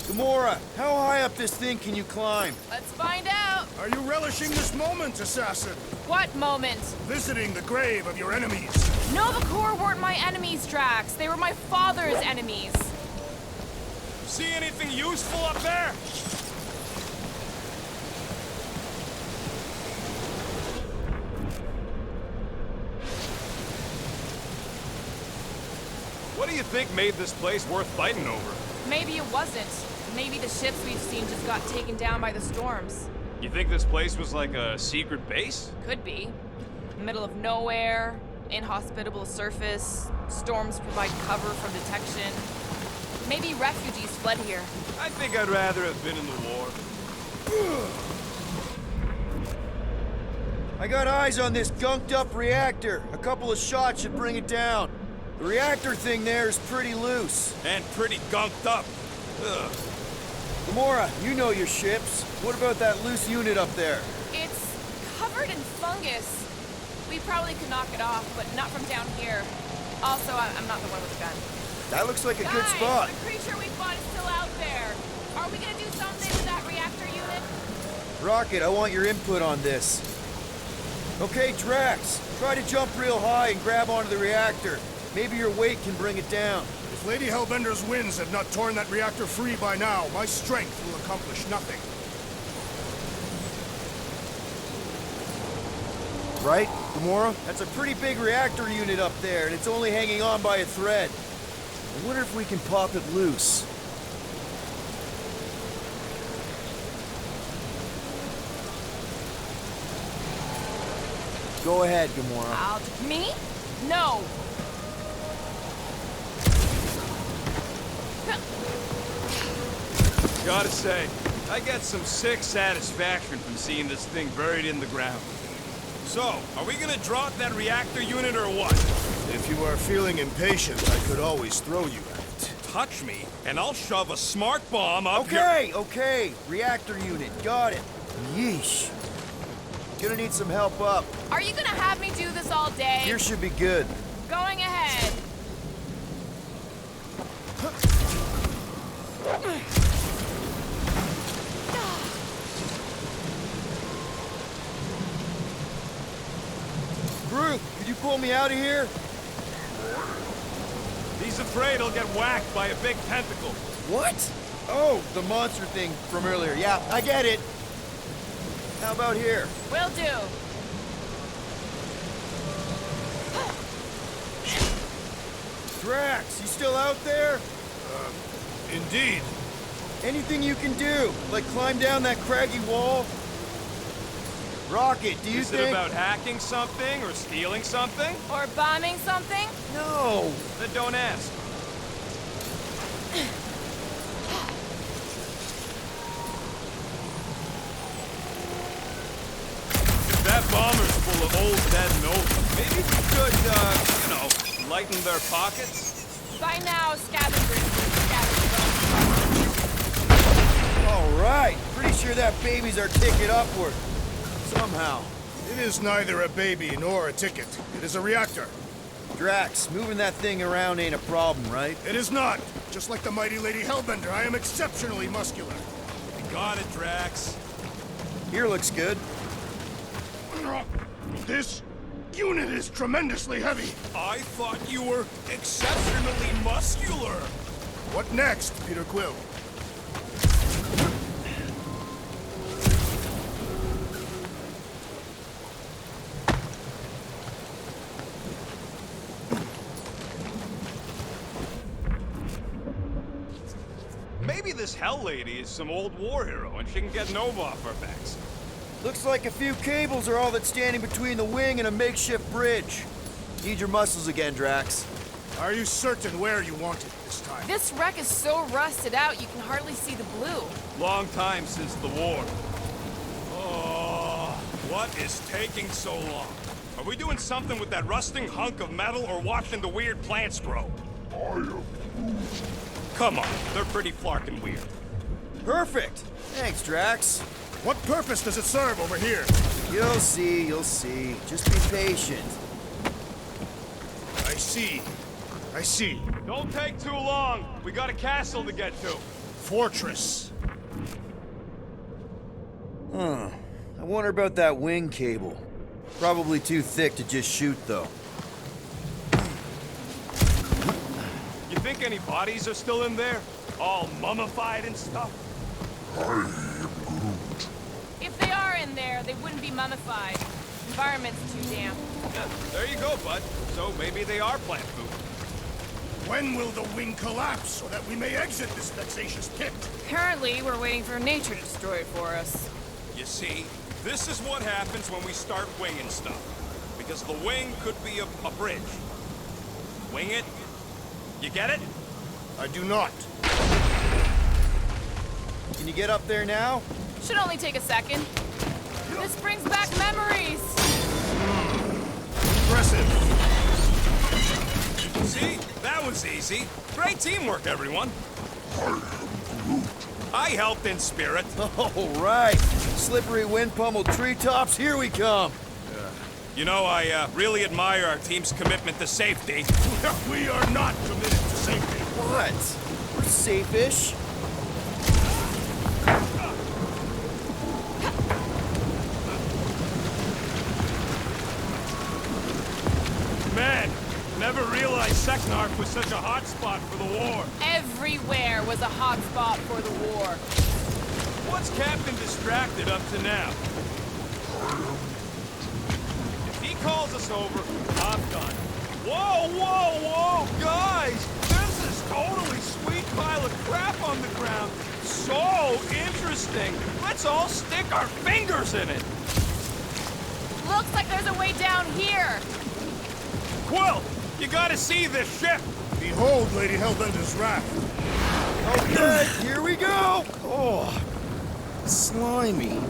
Gamora, how high up this thing can you climb? Let's find out. Are you relishing this moment, assassin? What moment? Visiting the grave of your enemies. Nova Corps weren't my enemies, Drax. They were my father's enemies. See anything useful up there? What do you think made this place worth fighting over? Maybe it wasn't. Maybe the ships we've seen just got taken down by the storms. You think this place was like a secret base? Could be. Middle of nowhere, inhospitable surface, storms provide cover from detection. Maybe refugees fled here. I think I'd rather have been in the war. I got eyes on this gunked up reactor. A couple of shots should bring it down. The reactor thing there is pretty loose. And pretty gunked up. Ugh. Gamora, you know your ships. What about that loose unit up there? It's covered in fungus. We probably could knock it off, but not from down here. Also, I'm not the one with the gun. That looks like a good Guys, spot. the creature we fought is still out there. Are we gonna do something with that reactor unit? Rocket, I want your input on this. Okay, Drax, try to jump real high and grab onto the reactor. Maybe your weight can bring it down. If Lady Hellbender's winds have not torn that reactor free by now, my strength will accomplish nothing. Right, Gamora? That's a pretty big reactor unit up there, and it's only hanging on by a thread. I wonder if we can pop it loose. Go ahead, Gamora. Me? No. Gotta say, I get some sick satisfaction from seeing this thing buried in the ground. So, are we gonna drop that reactor unit or what? If you are feeling impatient, I could always throw you at it. Touch me, and I'll shove a smart bomb up Okay. Reactor unit, got it. Yeesh. Gonna need some help up. Are you gonna have me do this all day? Here should be good. Going ahead. Groot, could you pull me out of here? He's afraid he'll get whacked by a big tentacle. What? Oh, the monster thing from earlier. Yeah, I get it. How about here? Will do. Drax, you still out there? Indeed. Anything you can do? Like climb down that craggy wall? Rocket, do you Is think... it about hacking something or stealing something? Or bombing something? No! Then don't ask. If that bomber's full of old dead Nova, maybe we could, lighten their pockets? By now, scavengers will scavenge All right, pretty sure that baby's our ticket upward. Somehow. It is neither a baby nor a ticket. It is a reactor. Drax, moving that thing around ain't a problem, right? It is not. Just like the mighty Lady Hellbender, I am exceptionally muscular. Got it, Drax. Here looks good. This unit is tremendously heavy. I thought you were exceptionally muscular. What next, Peter Quill? Maybe this Hell Lady is some old war hero and she can get Nova off our backs. Looks like a few cables are all that's standing between the wing and a makeshift bridge. Need your muscles again, Drax. Are you certain where you want it this time? This wreck is so rusted out you can hardly see the blue. Long time since the war. Oh, what is taking so long? Are we doing something with that rusting hunk of metal or watching the weird plants grow? Come on, they're pretty flarkin' weird. Perfect! Thanks, Drax. What purpose does it serve over here? You'll see, you'll see. Just be patient. I see. I see. Don't take too long. We got a castle to get to. Fortress. Huh. I wonder about that wing cable. Probably too thick to just shoot, though. You think any bodies are still in there? All mummified and stuff? If they are in there, they wouldn't be mummified. Environment's too damp. Yeah, there you go, bud. So maybe they are plant food. When will the wing collapse so that we may exit this vexatious pit? Apparently, we're waiting for nature to destroy it for us. You see, this is what happens when we start winging stuff. Because the wing could be a bridge. Wing it. You get it? I do not. Can you get up there now? Should only take a second. This brings back memories. Impressive. See? That was easy. Great teamwork, everyone. I helped in spirit. All right. Slippery wind-pummeled treetops, here we come. You know, I really admire our team's commitment to safety. We are not committed to safety. What? We're safe-ish. Man, never realized Seknarf was such a hot spot for the war. Everywhere was a hot spot for the war. What's Captain Distracted up to now? If he calls us over, I'm done. Whoa, whoa, whoa, guys! There's this totally sweet pile of crap on the ground. So interesting. Let's all stick our fingers in it. Looks like there's a way down here. Quill, you gotta see this ship. Behold Lady Hellbender's wrath. Okay, here we go! Oh, slimy.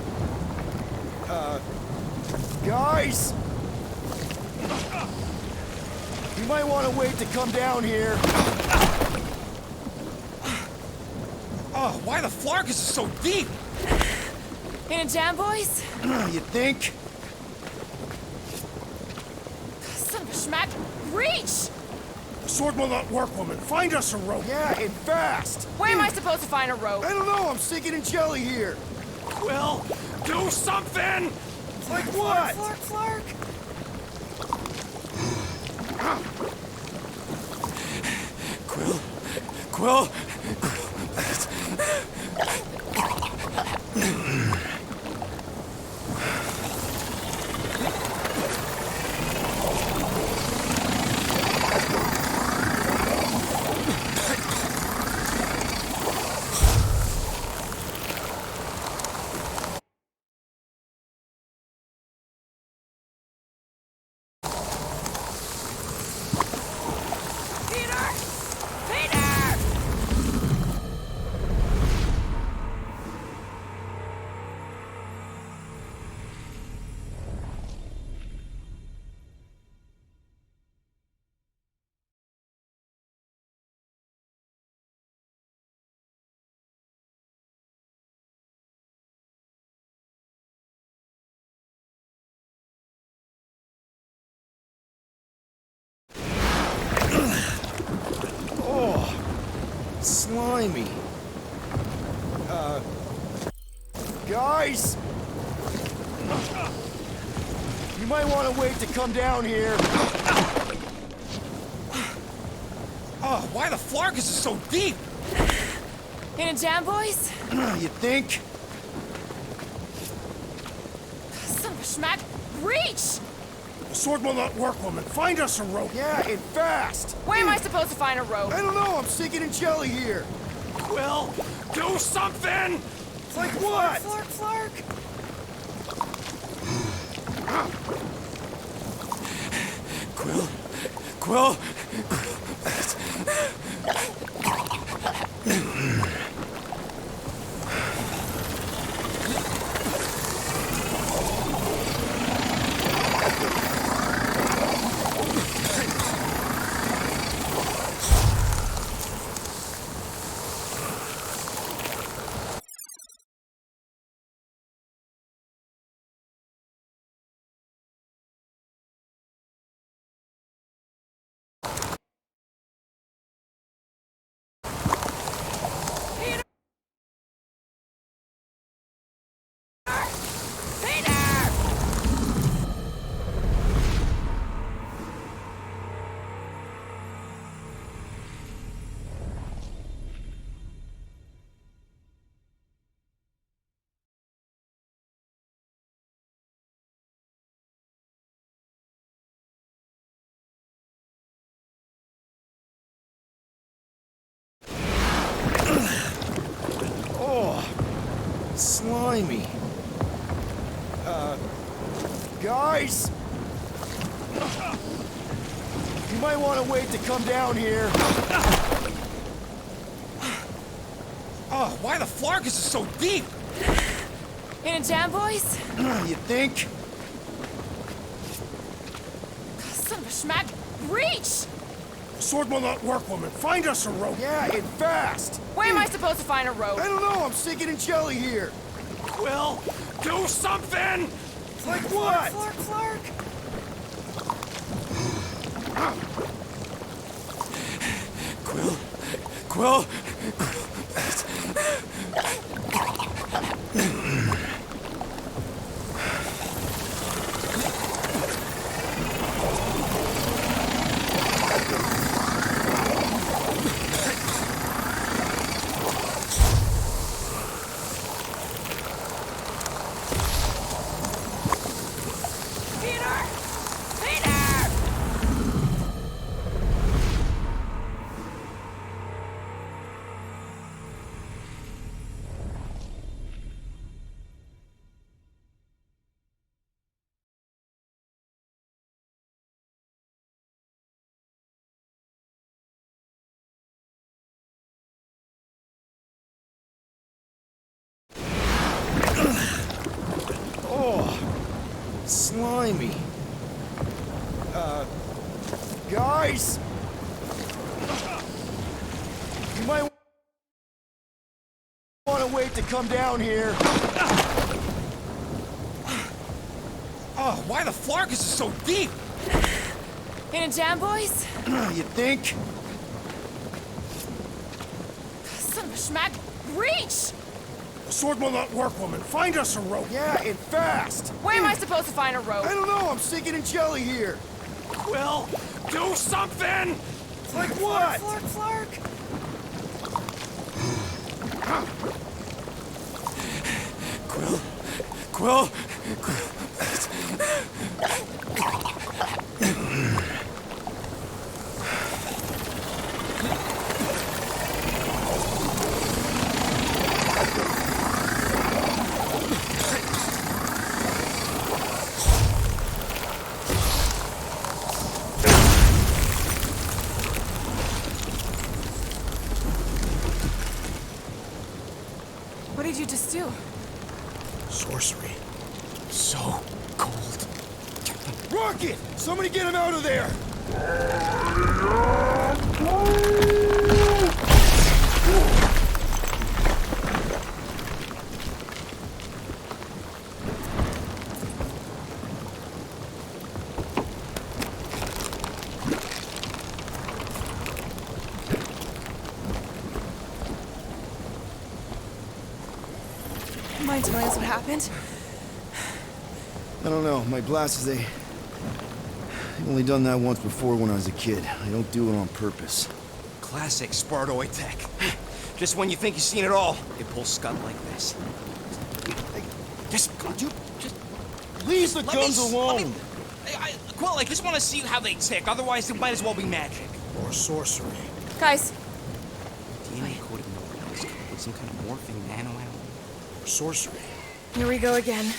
Guys! You might want to wait to come down here. Oh, why the Flarkus is so deep? In a jam, boys? You think? Son of a schmack. Reach! The sword will not work, woman. Find us a rope. Yeah, and fast! Where am I supposed to find a rope? I don't know, I'm sinking in jelly here. Quill, do something! Like what? Flark, Flark. Quill. Peter! Peter! Slimy. Guys! You might want to wait to come down here. Oh, why the Flarkus is so deep? In a jam, boys? You think? Son of a schmack. Reach! The sword will not work, woman. Find us a rope. Yeah, and fast! Where am I supposed to find a rope? I don't know, I'm sinking in jelly here. Quill, do something! Like what? Flark, Flark. Quill. Slimy. Guys! You might want to wait to come down here. Oh, why the Flarkus is so deep? In a jam, boys? You think? Son of a schmack. Reach! The sword will not work, woman. Find us a rope. Yeah, and fast! Where am I supposed to find a rope? I don't know, I'm sinking in jelly here. Quill, do something! Like what? Flark. Quill. Slimy. Guys! You might want to wait to come down here. Oh, why the Flarkus is so deep? In a jam, boys? You think? Son of a schmack. Reach! The sword will not work, woman. Find us a rope. Yeah, and fast! Where am I supposed to find a rope? I don't know, I'm sinking in jelly here. Quill, do something! Like what? Flark. Quill. What did you just do? Sorcery. So cold. Rocket! Somebody get him out of there! Mind telling us what happened? I don't know. My blasters, I've only done that once before when I was a kid. I don't do it on purpose. Classic Spartoid tech. Just when you think you've seen it all, they pull scud like this. Just, could you just Leave the let guns me, alone! Quill, I just want to see how they tick. Otherwise, it might as well be magic. Or sorcery. Guys, DNA coded neutrons with some kind of morphing nano animal. Or sorcery. Here we go again.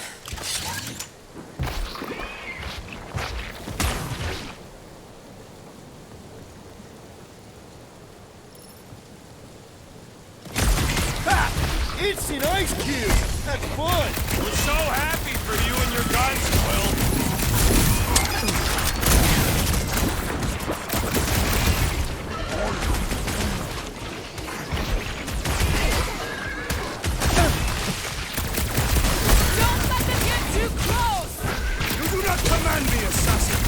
Instant ice cube! That's fun! We're so happy for you and your guns, Quill. Don't let them get too close! You do not command me, assassin!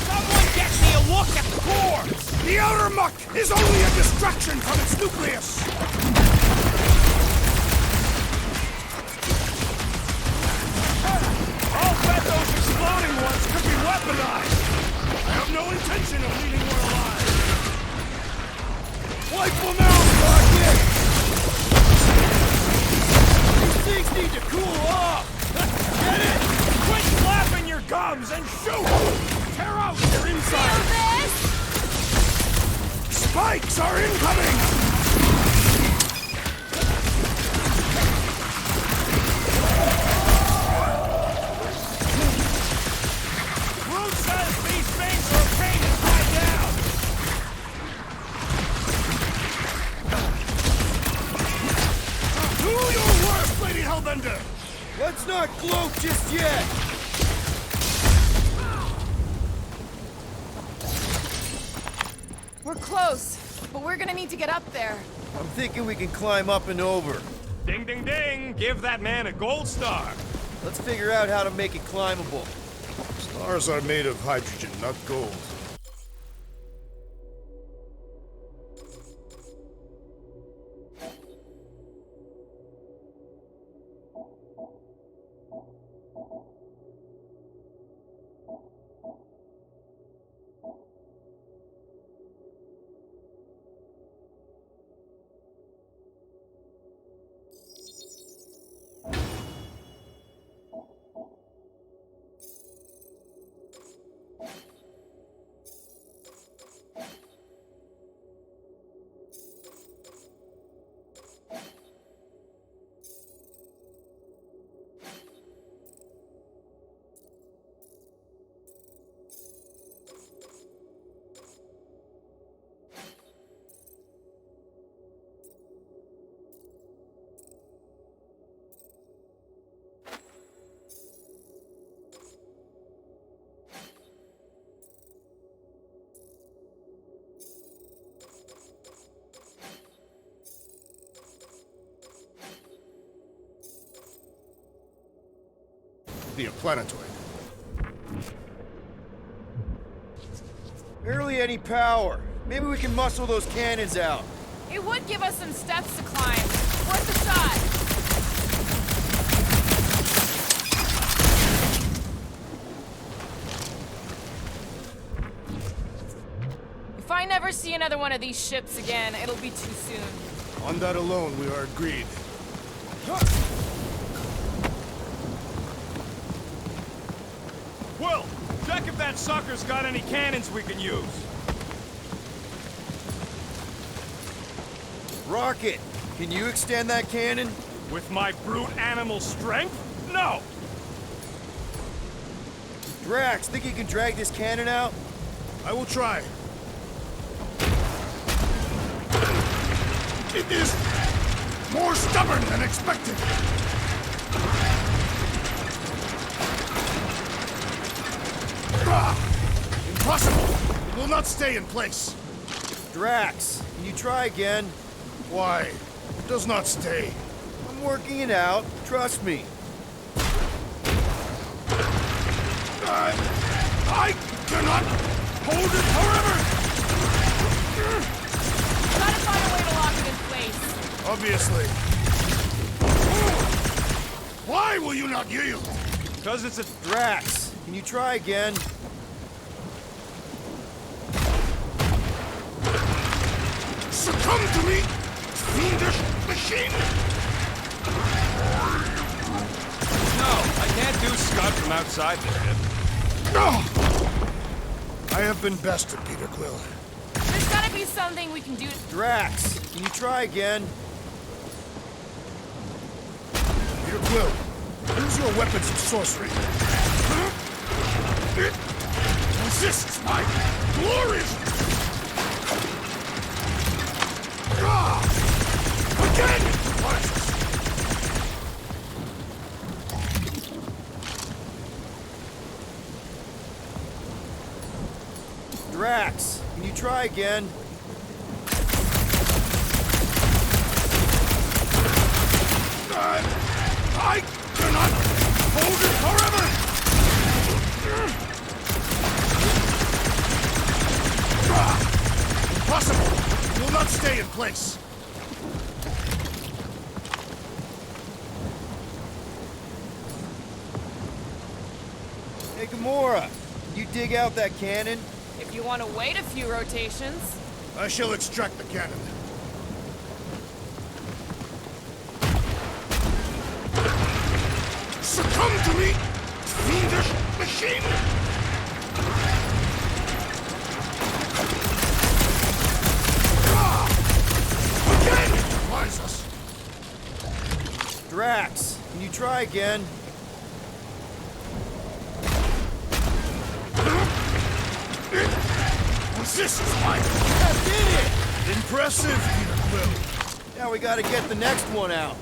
Someone get me a look at the core! The outer muck is only a distraction from its nucleus! I'll bet those exploding ones could be weaponized! I have no intention of leaving one alive! Wipe them out, Rocket! These things need to cool off! Get it? Quit flapping your gums and shoot! Tear out your Feel insides! this? Spikes are incoming! Groot says these things are a pain to tie down! Do your worst, Lady Hellbender! Let's not gloat just yet! We're close, but we're gonna need to get up there. I'm thinking we can climb up and over. Ding ding ding! Give that man a gold star! Let's figure out how to make it climbable. Stars are made of hydrogen, not gold. The planetoid. Barely any power. Maybe we can muscle those cannons out. It would give us some steps to climb. Worth a shot. If I never see another one of these ships again, it'll be too soon. On that alone, we are agreed. Quill, check if that sucker's got any cannons we can use. Rocket, can you extend that cannon? With my brute animal strength? No! Drax, think you can drag this cannon out? I will try. It is more stubborn than expected. Impossible! It will not stay in place. Drax, can you try again? Why? It does not stay. I'm working it out. Trust me. I cannot hold it forever! Gotta find a way to lock it in place. Obviously. Why will you not yield? Because it's a... Drax, can you try again? Succumb to me, fiendish machine! No, I can't do Scud from outside the ship. No! I have been bested, Peter Quill. There's gotta be something we can do. Drax, can you try again? Peter Quill, use your weapons of sorcery. It resists my glorious... Again! My try again. I cannot hold it forever! Impossible! It will not stay in place. Hey, Gamora, you dig out that cannon? If you want to wait a few rotations. I shall extract the cannon. Succumb to me, fiendish machine! Again! Flies us. Drax, can you try again? Resist fire! That did it! Impressive, Peter Quill. Now we gotta get the next one out.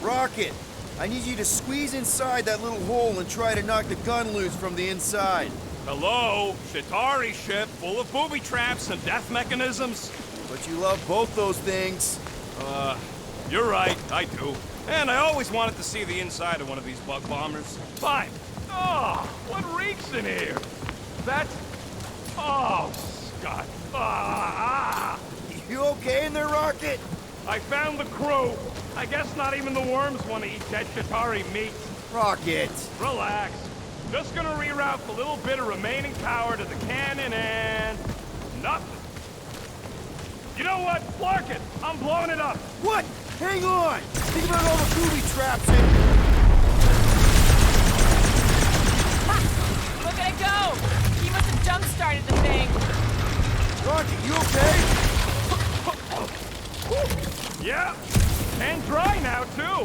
Rocket, I need you to squeeze inside that little hole and try to knock the gun loose from the inside. Hello? Shatari ship full of booby traps and death mechanisms? But you love both those things. You're right, I do. And I always wanted to see the inside of one of these bug bombers. Fine. Oh, what reeks in here? That... Oh, Scott. You okay in there, Rocket? I found the crew. I guess not even the worms want to eat dead Shatari meat. Rocket. Relax. Just gonna reroute the little bit of remaining power to the cannon and... nothing. You know what? Flark it! I'm blowing it up! What? Hang on! Think about all the booby traps and... Look at it go! He must have jump-started the thing. Rocket, you okay? Yeah! And dry now, too!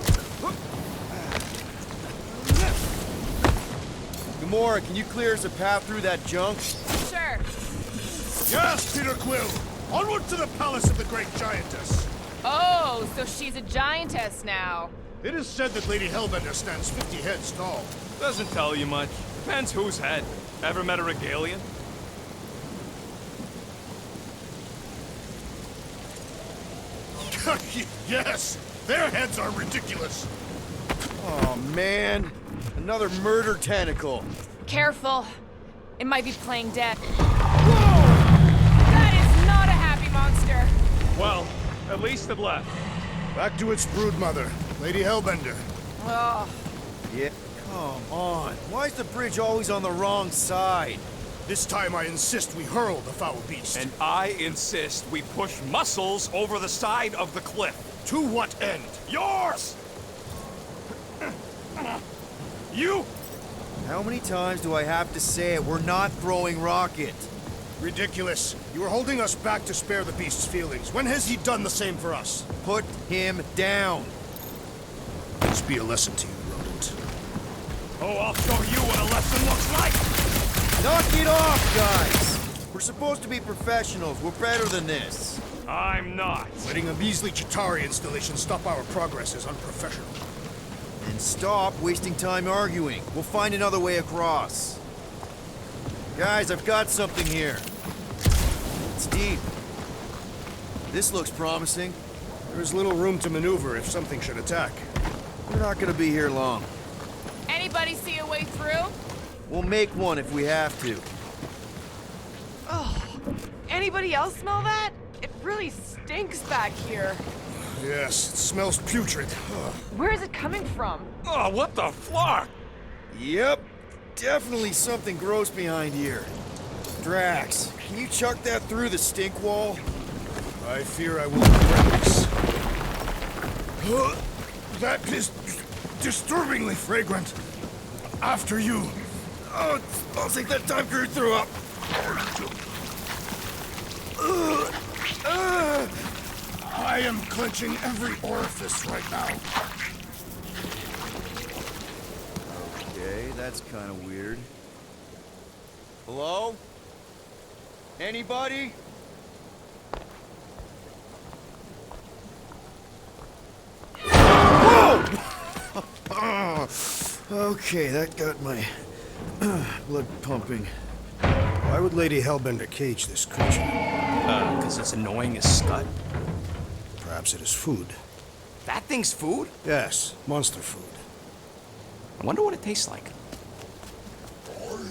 Gamora, can you clear us a path through that junk? Sure. Yes, Peter Quill! Onward to the palace of the great giantess! Oh, so she's a giantess now. It is said that Lady Hellbender stands 50 heads tall. Doesn't tell you much. Depends whose head. Ever met a regalian? Yes! Their heads are ridiculous! Oh, man. Another murder tentacle. Careful. It might be playing dead. Whoa! That is not a happy monster. Well, at least it left. Back to its broodmother, Lady Hellbender. Oh, Yeah, come on. Why is the bridge always on the wrong side? This time I insist we hurl the foul beast. And I insist we push muscles over the side of the cliff. To what end? Yours! You! How many times do I have to say it? We're not throwing Rocket. Ridiculous. You are holding us back to spare the beast's feelings. When has he done the same for us? Put him down. This be a lesson to you, rodent. Oh, I'll show you what a lesson looks like! Knock it off, guys! We're supposed to be professionals. We're better than this. I'm not. Letting a measly Chitauri installation stop our progress is unprofessional. And stop wasting time arguing. We'll find another way across. Guys, I've got something here. It's deep. This looks promising. There is little room to maneuver if something should attack. We're not gonna be here long. anybody see a way through? We'll make one if we have to. Oh, anybody else smell that? It really stinks back here. Yes, it smells putrid. Ugh. Where is it coming from? Oh, what the flark? Yep, definitely something gross behind here. Drax, can you chuck that through the stink wall? I fear I will regret this. That is disturbingly fragrant. After you. Oh, I'll take that time crew threw up. I am clenching every orifice right now. Okay, that's kind of weird. Hello? Anybody? Whoa! Okay, that got my blood pumping. Why would Lady Hellbender cage this creature? Because it's annoying as scut. Perhaps it is food. That thing's food? Yes, monster food. I wonder what it tastes like.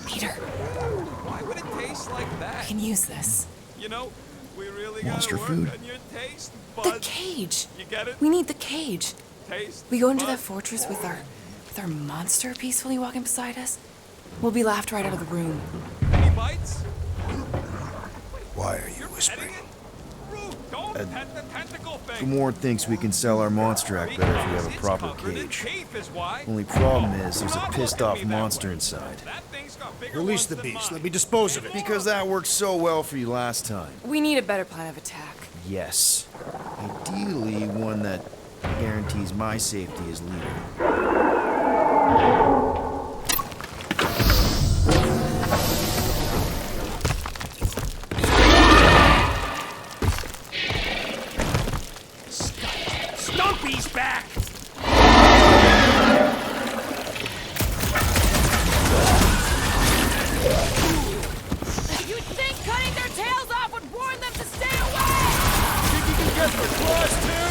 Peter, Why would it taste like I that? can use this. You know, we really Monster gotta work food. on your taste The buds. cage. You get it? We need the cage. Taste We go into that buds. fortress with our monster peacefully walking beside us. We'll be laughed right out of the room. Any bites? Why are you Petting whispering? it? Rude, don't pet the tentacle thing. Gamorn thinks we can sell our monster act better if we have a It's proper covered in cage. teeth is why. Only problem is there's a Not pissed look at off me that monster way. inside. That thing's got bigger Release ones the than beast. mine. Let me dispose of it. Because that worked so well for you last time. We need a better plan of attack. Yes. Ideally, one that guarantees my safety as leader. Stumpy's back! You'd think cutting their tails off would warn them to stay away! Think you can get their claws too?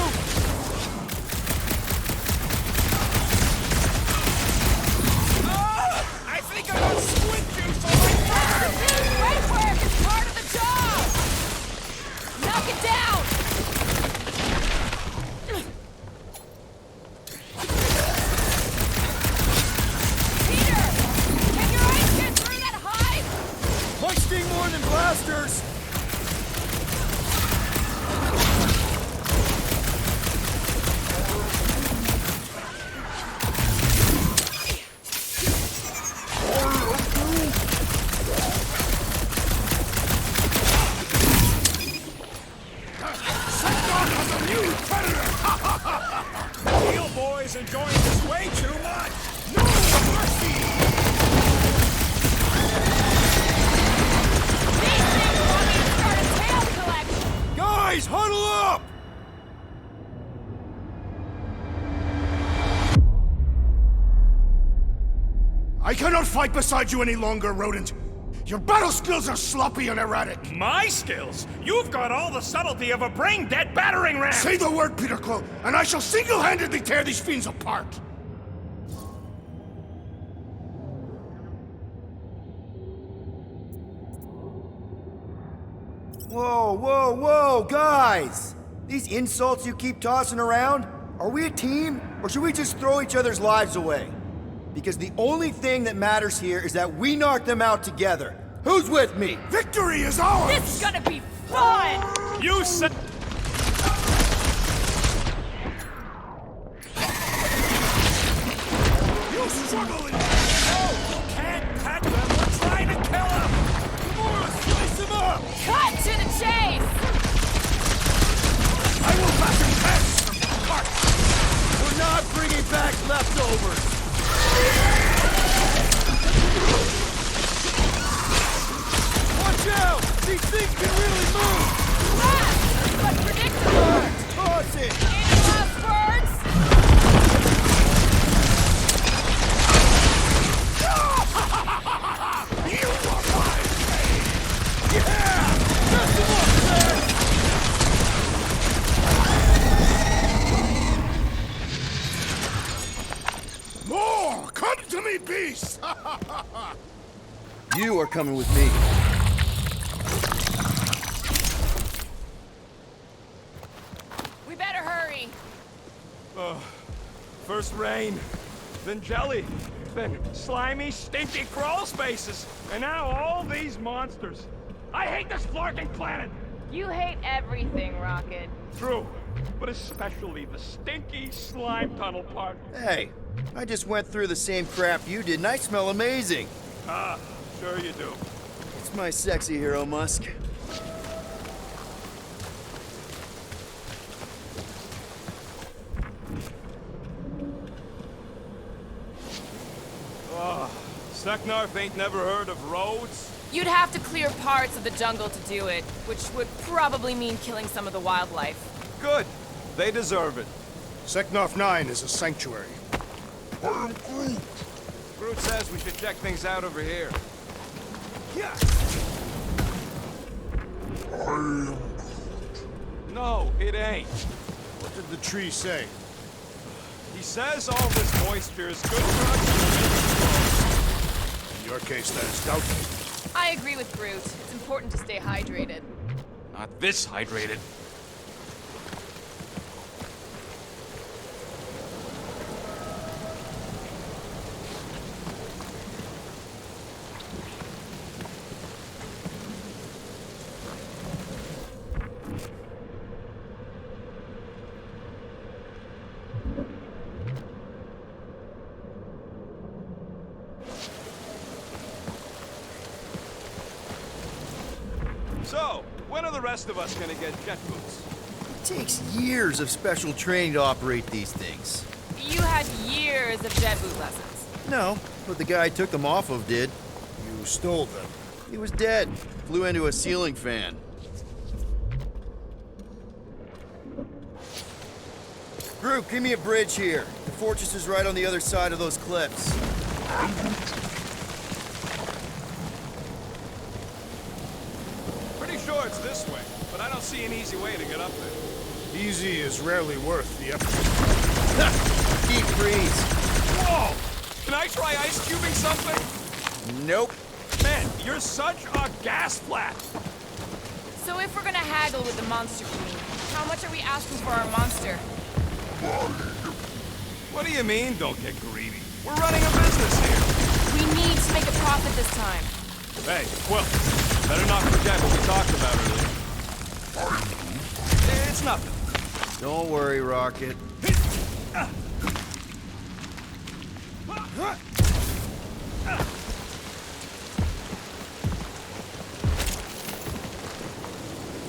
I think I got squid juice on my fur! Great work! It's part of the job! Knock it down! Peter! Can your eyes get through that hive? Punch sting more than blasters! Eel boy's enjoying this way too much! No mercy! These things want me to start a tail collection! Guys, huddle up! I cannot fight beside you any longer, rodent. Your battle skills are sloppy and erratic. My skills? You've got all the subtlety of a brain-dead battering ram! Say the word, Peter Quill, and I shall single-handedly tear these fiends apart. Whoa, whoa, whoa, guys! These insults you keep tossing around, are we a team, or should we just throw each other's lives away? Because the only thing that matters here is that we knock them out together. Who's with me? Victory is ours! This is gonna be fun! You said... You struggle in... Can't pet them! We're trying to kill them! Gamora, slice him up! Cut to the chase! I will fasten pests from the cart! We're not bringing back leftovers! Watch out! These things can really move! Fast, but predictable! Toss it! Any last words? You are my More! Come to me, beast! You are coming with me. We better hurry. First rain, then jelly, then slimy, stinky crawl spaces, and now all these monsters. I hate this flarking planet! You hate everything, Rocket. True, but especially the stinky slime tunnel part. Hey, I just went through the same crap you did, and I smell amazing. Ah, sure you do. It's my sexy hero, Musk. Seknarf ain't never heard of roads? You'd have to clear parts of the jungle to do it, which would probably mean killing some of the wildlife. Good. They deserve it. Seknarf 9 is a sanctuary. Groot says we should check things out over here. Yeah. No, it ain't. What did the tree say? He says all this moisture is good for us. In your case, that is doubtful. I agree with Groot. It's important to stay hydrated. Not this hydrated. So, when are the rest of us gonna get jet boots? It takes years of special training to operate these things. You had years of jet boot lessons. No, but the guy I took them off of did. You stole them. He was dead. Flew into a ceiling fan. Groot, give me a bridge here. The fortress is right on the other side of those cliffs. Pretty sure it's this way, but I don't see an easy way to get up there. Easy is rarely worth the effort. Deep freeze. Whoa! Can I try ice cubing something? Nope. Man, you're such a gas flat! So if we're gonna haggle with the Monster Queen, how much are we asking for our monster? What do you mean, don't get greedy? We're running a business here. We need to make a profit this time. Hey, Quill, better not forget what we talked about earlier. It's nothing. Don't worry, Rocket.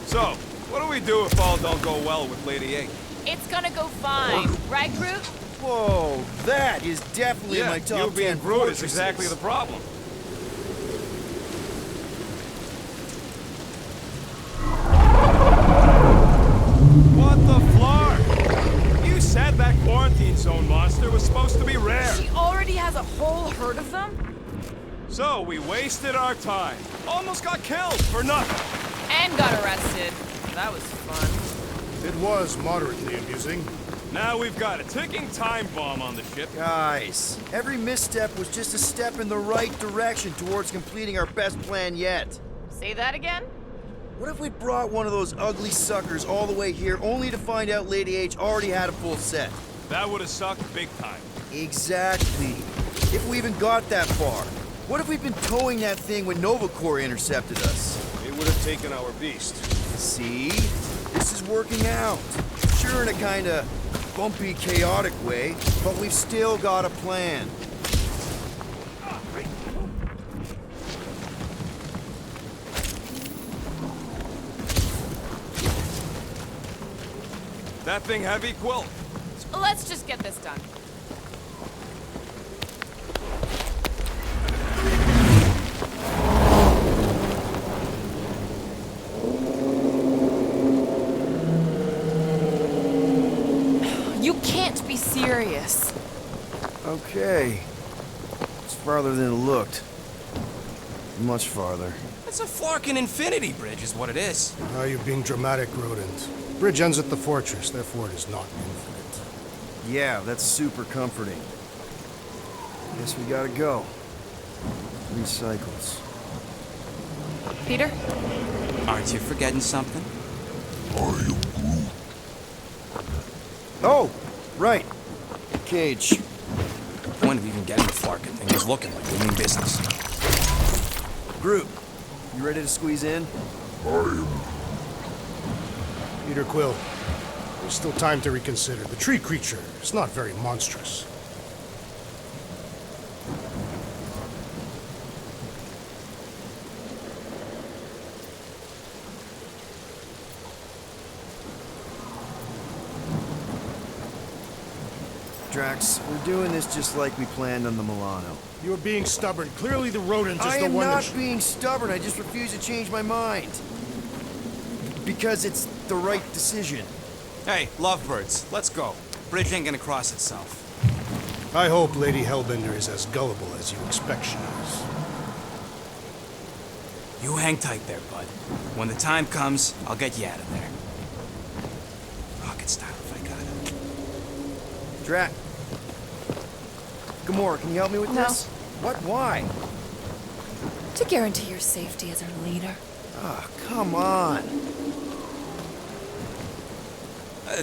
So, what do we do if all don't go well with Lady A? It's gonna go fine, right, Groot? Whoa, that is definitely in my top you being 10 Groot is fortresses. exactly the problem. What the flark? You said that quarantine zone monster was supposed to be rare. She already has a whole herd of them? So we wasted our time. Almost got killed for nothing. And got arrested. That was fun. It was moderately amusing. Now we've got a ticking time bomb on the ship. Guys, every misstep was just a step in the right direction towards completing our best plan yet. Say that again? What if we brought one of those ugly suckers all the way here only to find out Lady H already had a full set? That would have sucked big time. Exactly. If we even got that far. What if we'd been towing that thing when Nova Corps intercepted us? It would have taken our beast. See? This is working out. Sure, in a kinda bumpy, chaotic way, but we've still got a plan. That thing heavy, Quill? Let's just get this done. You can't be serious. Okay. It's farther than it looked. Much farther. It's a Flarkin infinity bridge is what it is. Now you're being dramatic, Rodent. Bridge ends at the fortress, therefore it is not infinite. Yeah, that's super comforting. Guess we gotta go. 3 cycles. Peter? Aren't you forgetting something? Oh, right. Cage. The point of even getting the Flarkin thing is looking like we mean business. Groot, you ready to squeeze in? Peter Quill, there's still time to reconsider. The tree creature is not very monstrous. Drax, we're doing this just like we planned on the Milano. You're being stubborn. Clearly the rodent is I the am one not that being stubborn, I just refuse to change my mind. Because it's the right decision. Hey, lovebirds, let's go. Bridge ain't gonna cross itself. I hope Lady Hellbender is as gullible as you expect she is. You hang tight there, bud. When the time comes, I'll get you out of there. Rocket style if I got it. Drac. Gamora, can you help me with No. this? What? Why? To guarantee your safety as our leader. Ah, come on.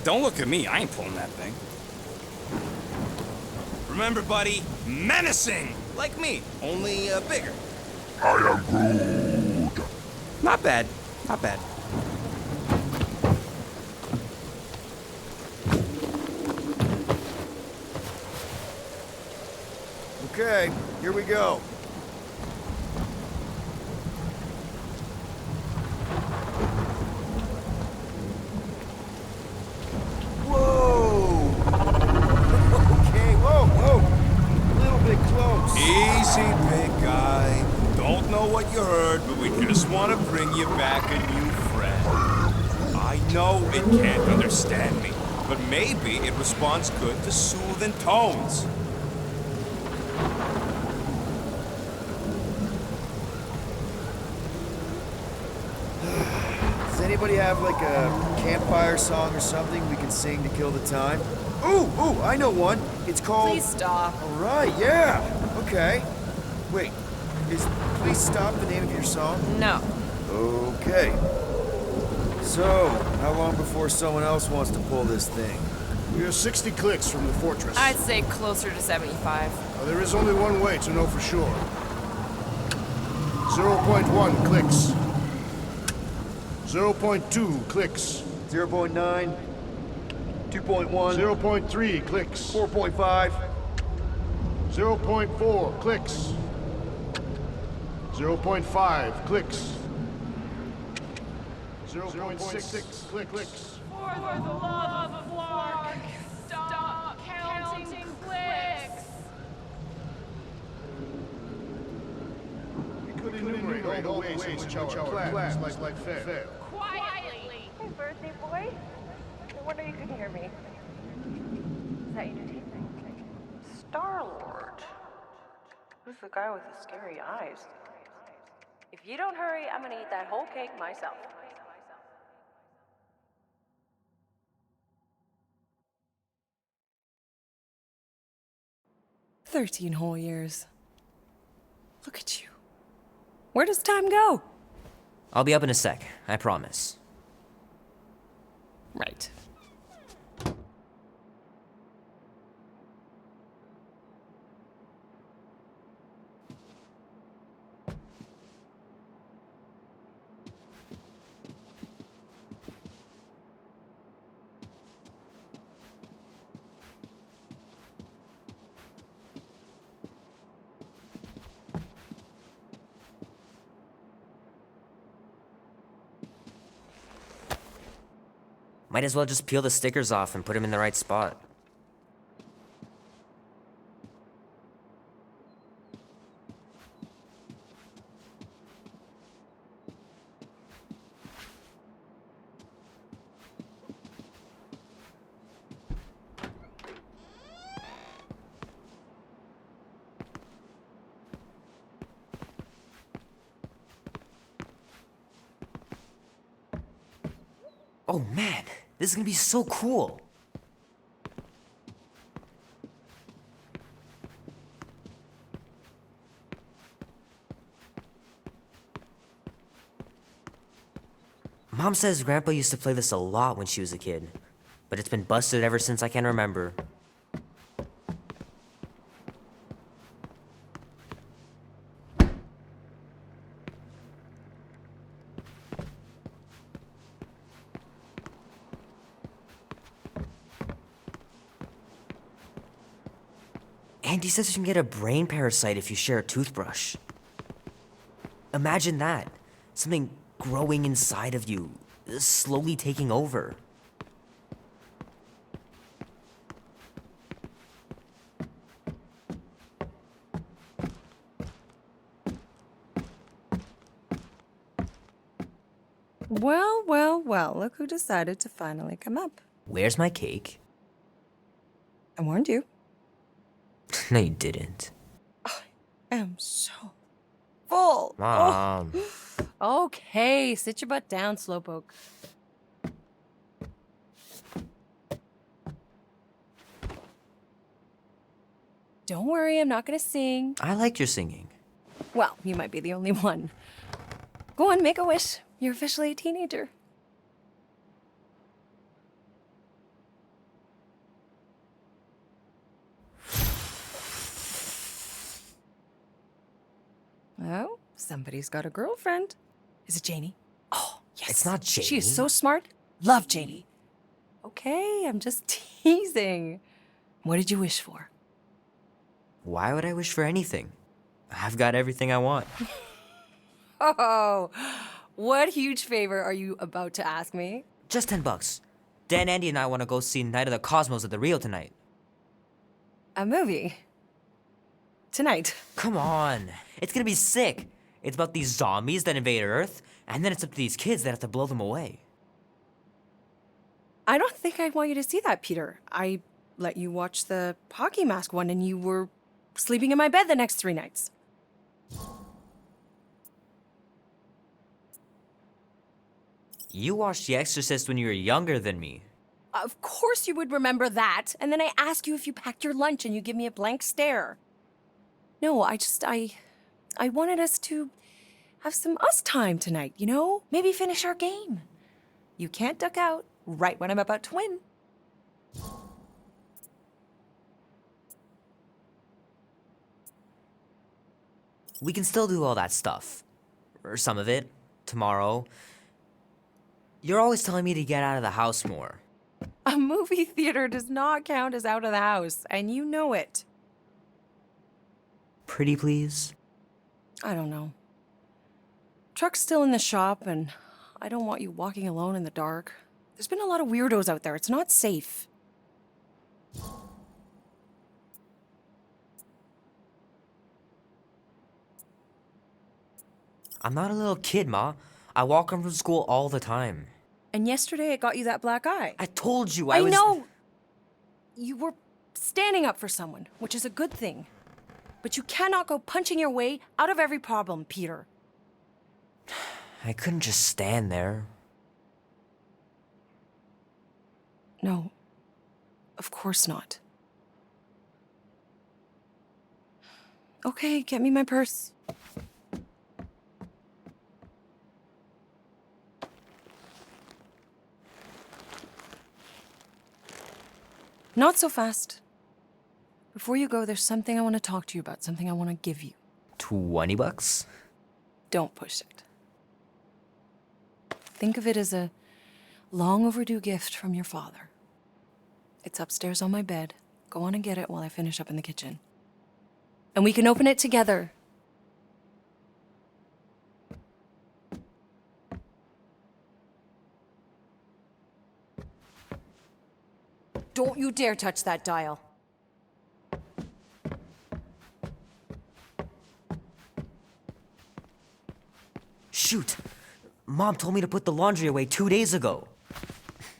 Don't look at me. I ain't pulling that thing. Remember, buddy, menacing! Like me, only bigger. I am Groot. Not bad. Not bad. Okay, here we go. Whoa! Okay, whoa! A little bit close. Easy, big guy. Don't know what you heard, but we just want to bring you back a new friend. I know it can't understand me, but maybe it responds good to soothing tones. Does anybody have like a campfire song or something we can sing to kill the time? Ooh, I know one. It's called... Please stop. All right, yeah. Okay. Wait, is Please Stop the name of your song? No. Okay. So, how long before someone else wants to pull this thing? We are 60 clicks from the fortress. I'd say closer to 75. There is only one way to know for sure. 0.1 clicks. 0.2 clicks. 0.9, 2.1, 0.3 clicks. 4.5, 0.4 clicks. 0.5 clicks. 0.6 clicks. For the love of Lark, stop counting clicks. We could enumerate all the ways in which our plans like fail. Quietly. Hey, birthday boy. No wonder you could hear me. Is that you, team? Star-Lord. Who's the guy with the scary eyes? If you don't hurry, I'm gonna eat that whole cake myself. "13 whole years. Look at you. Where does time go?" I'll be up in a sec, I promise. Right. Might as well just peel the stickers off and put them in the right spot. Oh man, this is gonna be so cool. Mom says Grandpa used to play this a lot when she was a kid, but it's been busted ever since I can remember. Andy says you can get a brain parasite if you share a toothbrush. Imagine that. Something growing inside of you, slowly taking over. Well, look who decided to finally come up. Where's my cake? I warned you. No, you didn't. I'm so full. Mom. Oh. Okay, sit your butt down, Slowpoke. Don't worry, I'm not gonna sing. I like your singing. Well, you might be the only one. Go on, make a wish. You're officially a teenager. Oh, somebody's got a girlfriend. Is it Janie? Oh, yes. It's not Janie. She is so smart. Love Janie. Okay, I'm just teasing. What did you wish for? Why would I wish for anything? I've got everything I want. Oh, what huge favor are you about to ask me? Just $10. Dan, Andy, and I want to go see Night of the Cosmos at the Rio tonight. A movie? Tonight? Come on. It's gonna be sick. It's about these zombies that invade Earth, and then it's up to these kids that have to blow them away. I don't think I want you to see that, Peter. I let you watch the hockey mask one and you were sleeping in my bed the next 3 nights. You watched The Exorcist when you were younger than me. Of course you would remember that. And then I ask you if you packed your lunch and you give me a blank stare. No, I wanted us to have some us time tonight, you know? Maybe finish our game. You can't duck out right when I'm about to win. We can still do all that stuff. Or some of it. Tomorrow. You're always telling me to get out of the house more. A movie theater does not count as out of the house, and you know it. Pretty please? I don't know. Truck's still in the shop, and I don't want you walking alone in the dark. There's been a lot of weirdos out there. It's not safe. I'm not a little kid, Ma. I walk home from school all the time. And yesterday it got you that black eye. I told you I was... know! You were standing up for someone, which is a good thing. But you cannot go punching your way out of every problem, Peter. I couldn't just stand there. No. Of course not. Okay, get me my purse. Not so fast. Before you go, there's something I want to talk to you about, something I want to give you. $20? Don't push it. Think of it as a long overdue gift from your father. It's upstairs on my bed. Go on and get it while I finish up in the kitchen. And we can open it together. Don't you dare touch that dial. Shoot! Mom told me to put the laundry away 2 days ago.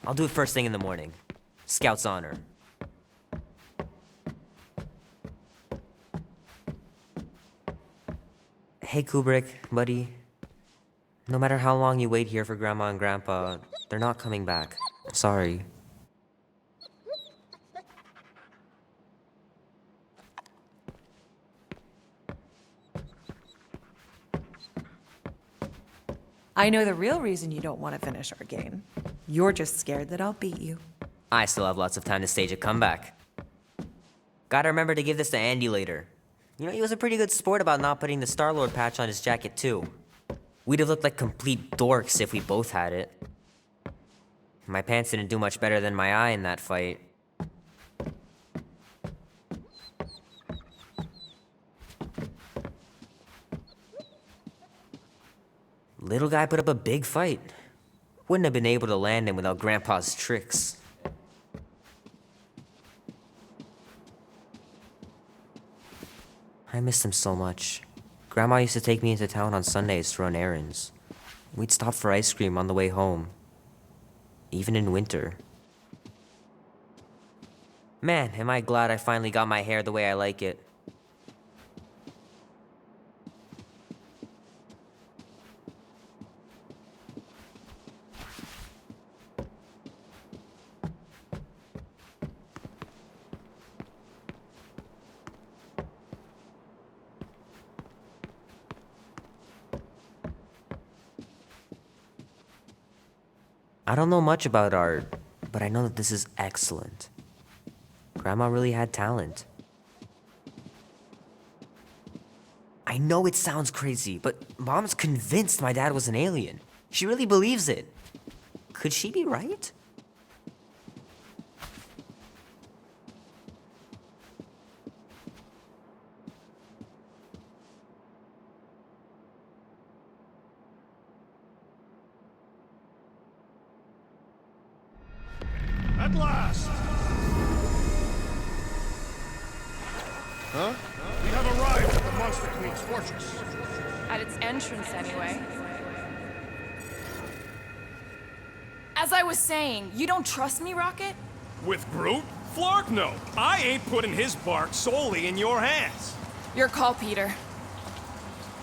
I'll do it first thing in the morning. Scout's honor. Hey, Kubrick, buddy. No matter how long you wait here for Grandma and Grandpa, they're not coming back. Sorry. I know the real reason you don't want to finish our game. You're just scared that I'll beat you. I still have lots of time to stage a comeback. Gotta remember to give this to Andy later. You know, he was a pretty good sport about not putting the Star-Lord patch on his jacket, too. We'd have looked like complete dorks if we both had it. My pants didn't do much better than my eye in that fight. Little guy put up a big fight. Wouldn't have been able to land him without Grandpa's tricks. I missed him so much. Grandma used to take me into town on Sundays to run errands. We'd stop for ice cream on the way home. Even in winter. Man, am I glad I finally got my hair the way I like it. I don't know much about art, but I know that this is excellent. Grandma really had talent. I know it sounds crazy, but Mom's convinced my dad was an alien. She really believes it. Could she be right? At last! Huh? We have arrived at the Monster Queen's fortress. At its entrance, anyway. As I was saying, you don't trust me, Rocket? With Groot? Flark no. I ain't putting his bark solely in your hands. Your call, Peter.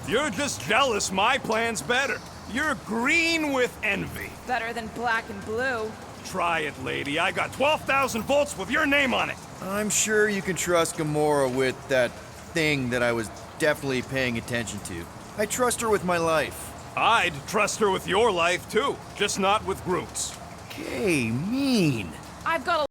You're just jealous my plan's better. You're green with envy. Better than black and blue. Try it, lady. I got 12,000 volts with your name on it. I'm sure you can trust Gamora with that thing that I was definitely paying attention to. I trust her with my life. I'd trust her with your life, too. Just not with Groot's. Okay, mean. I've got a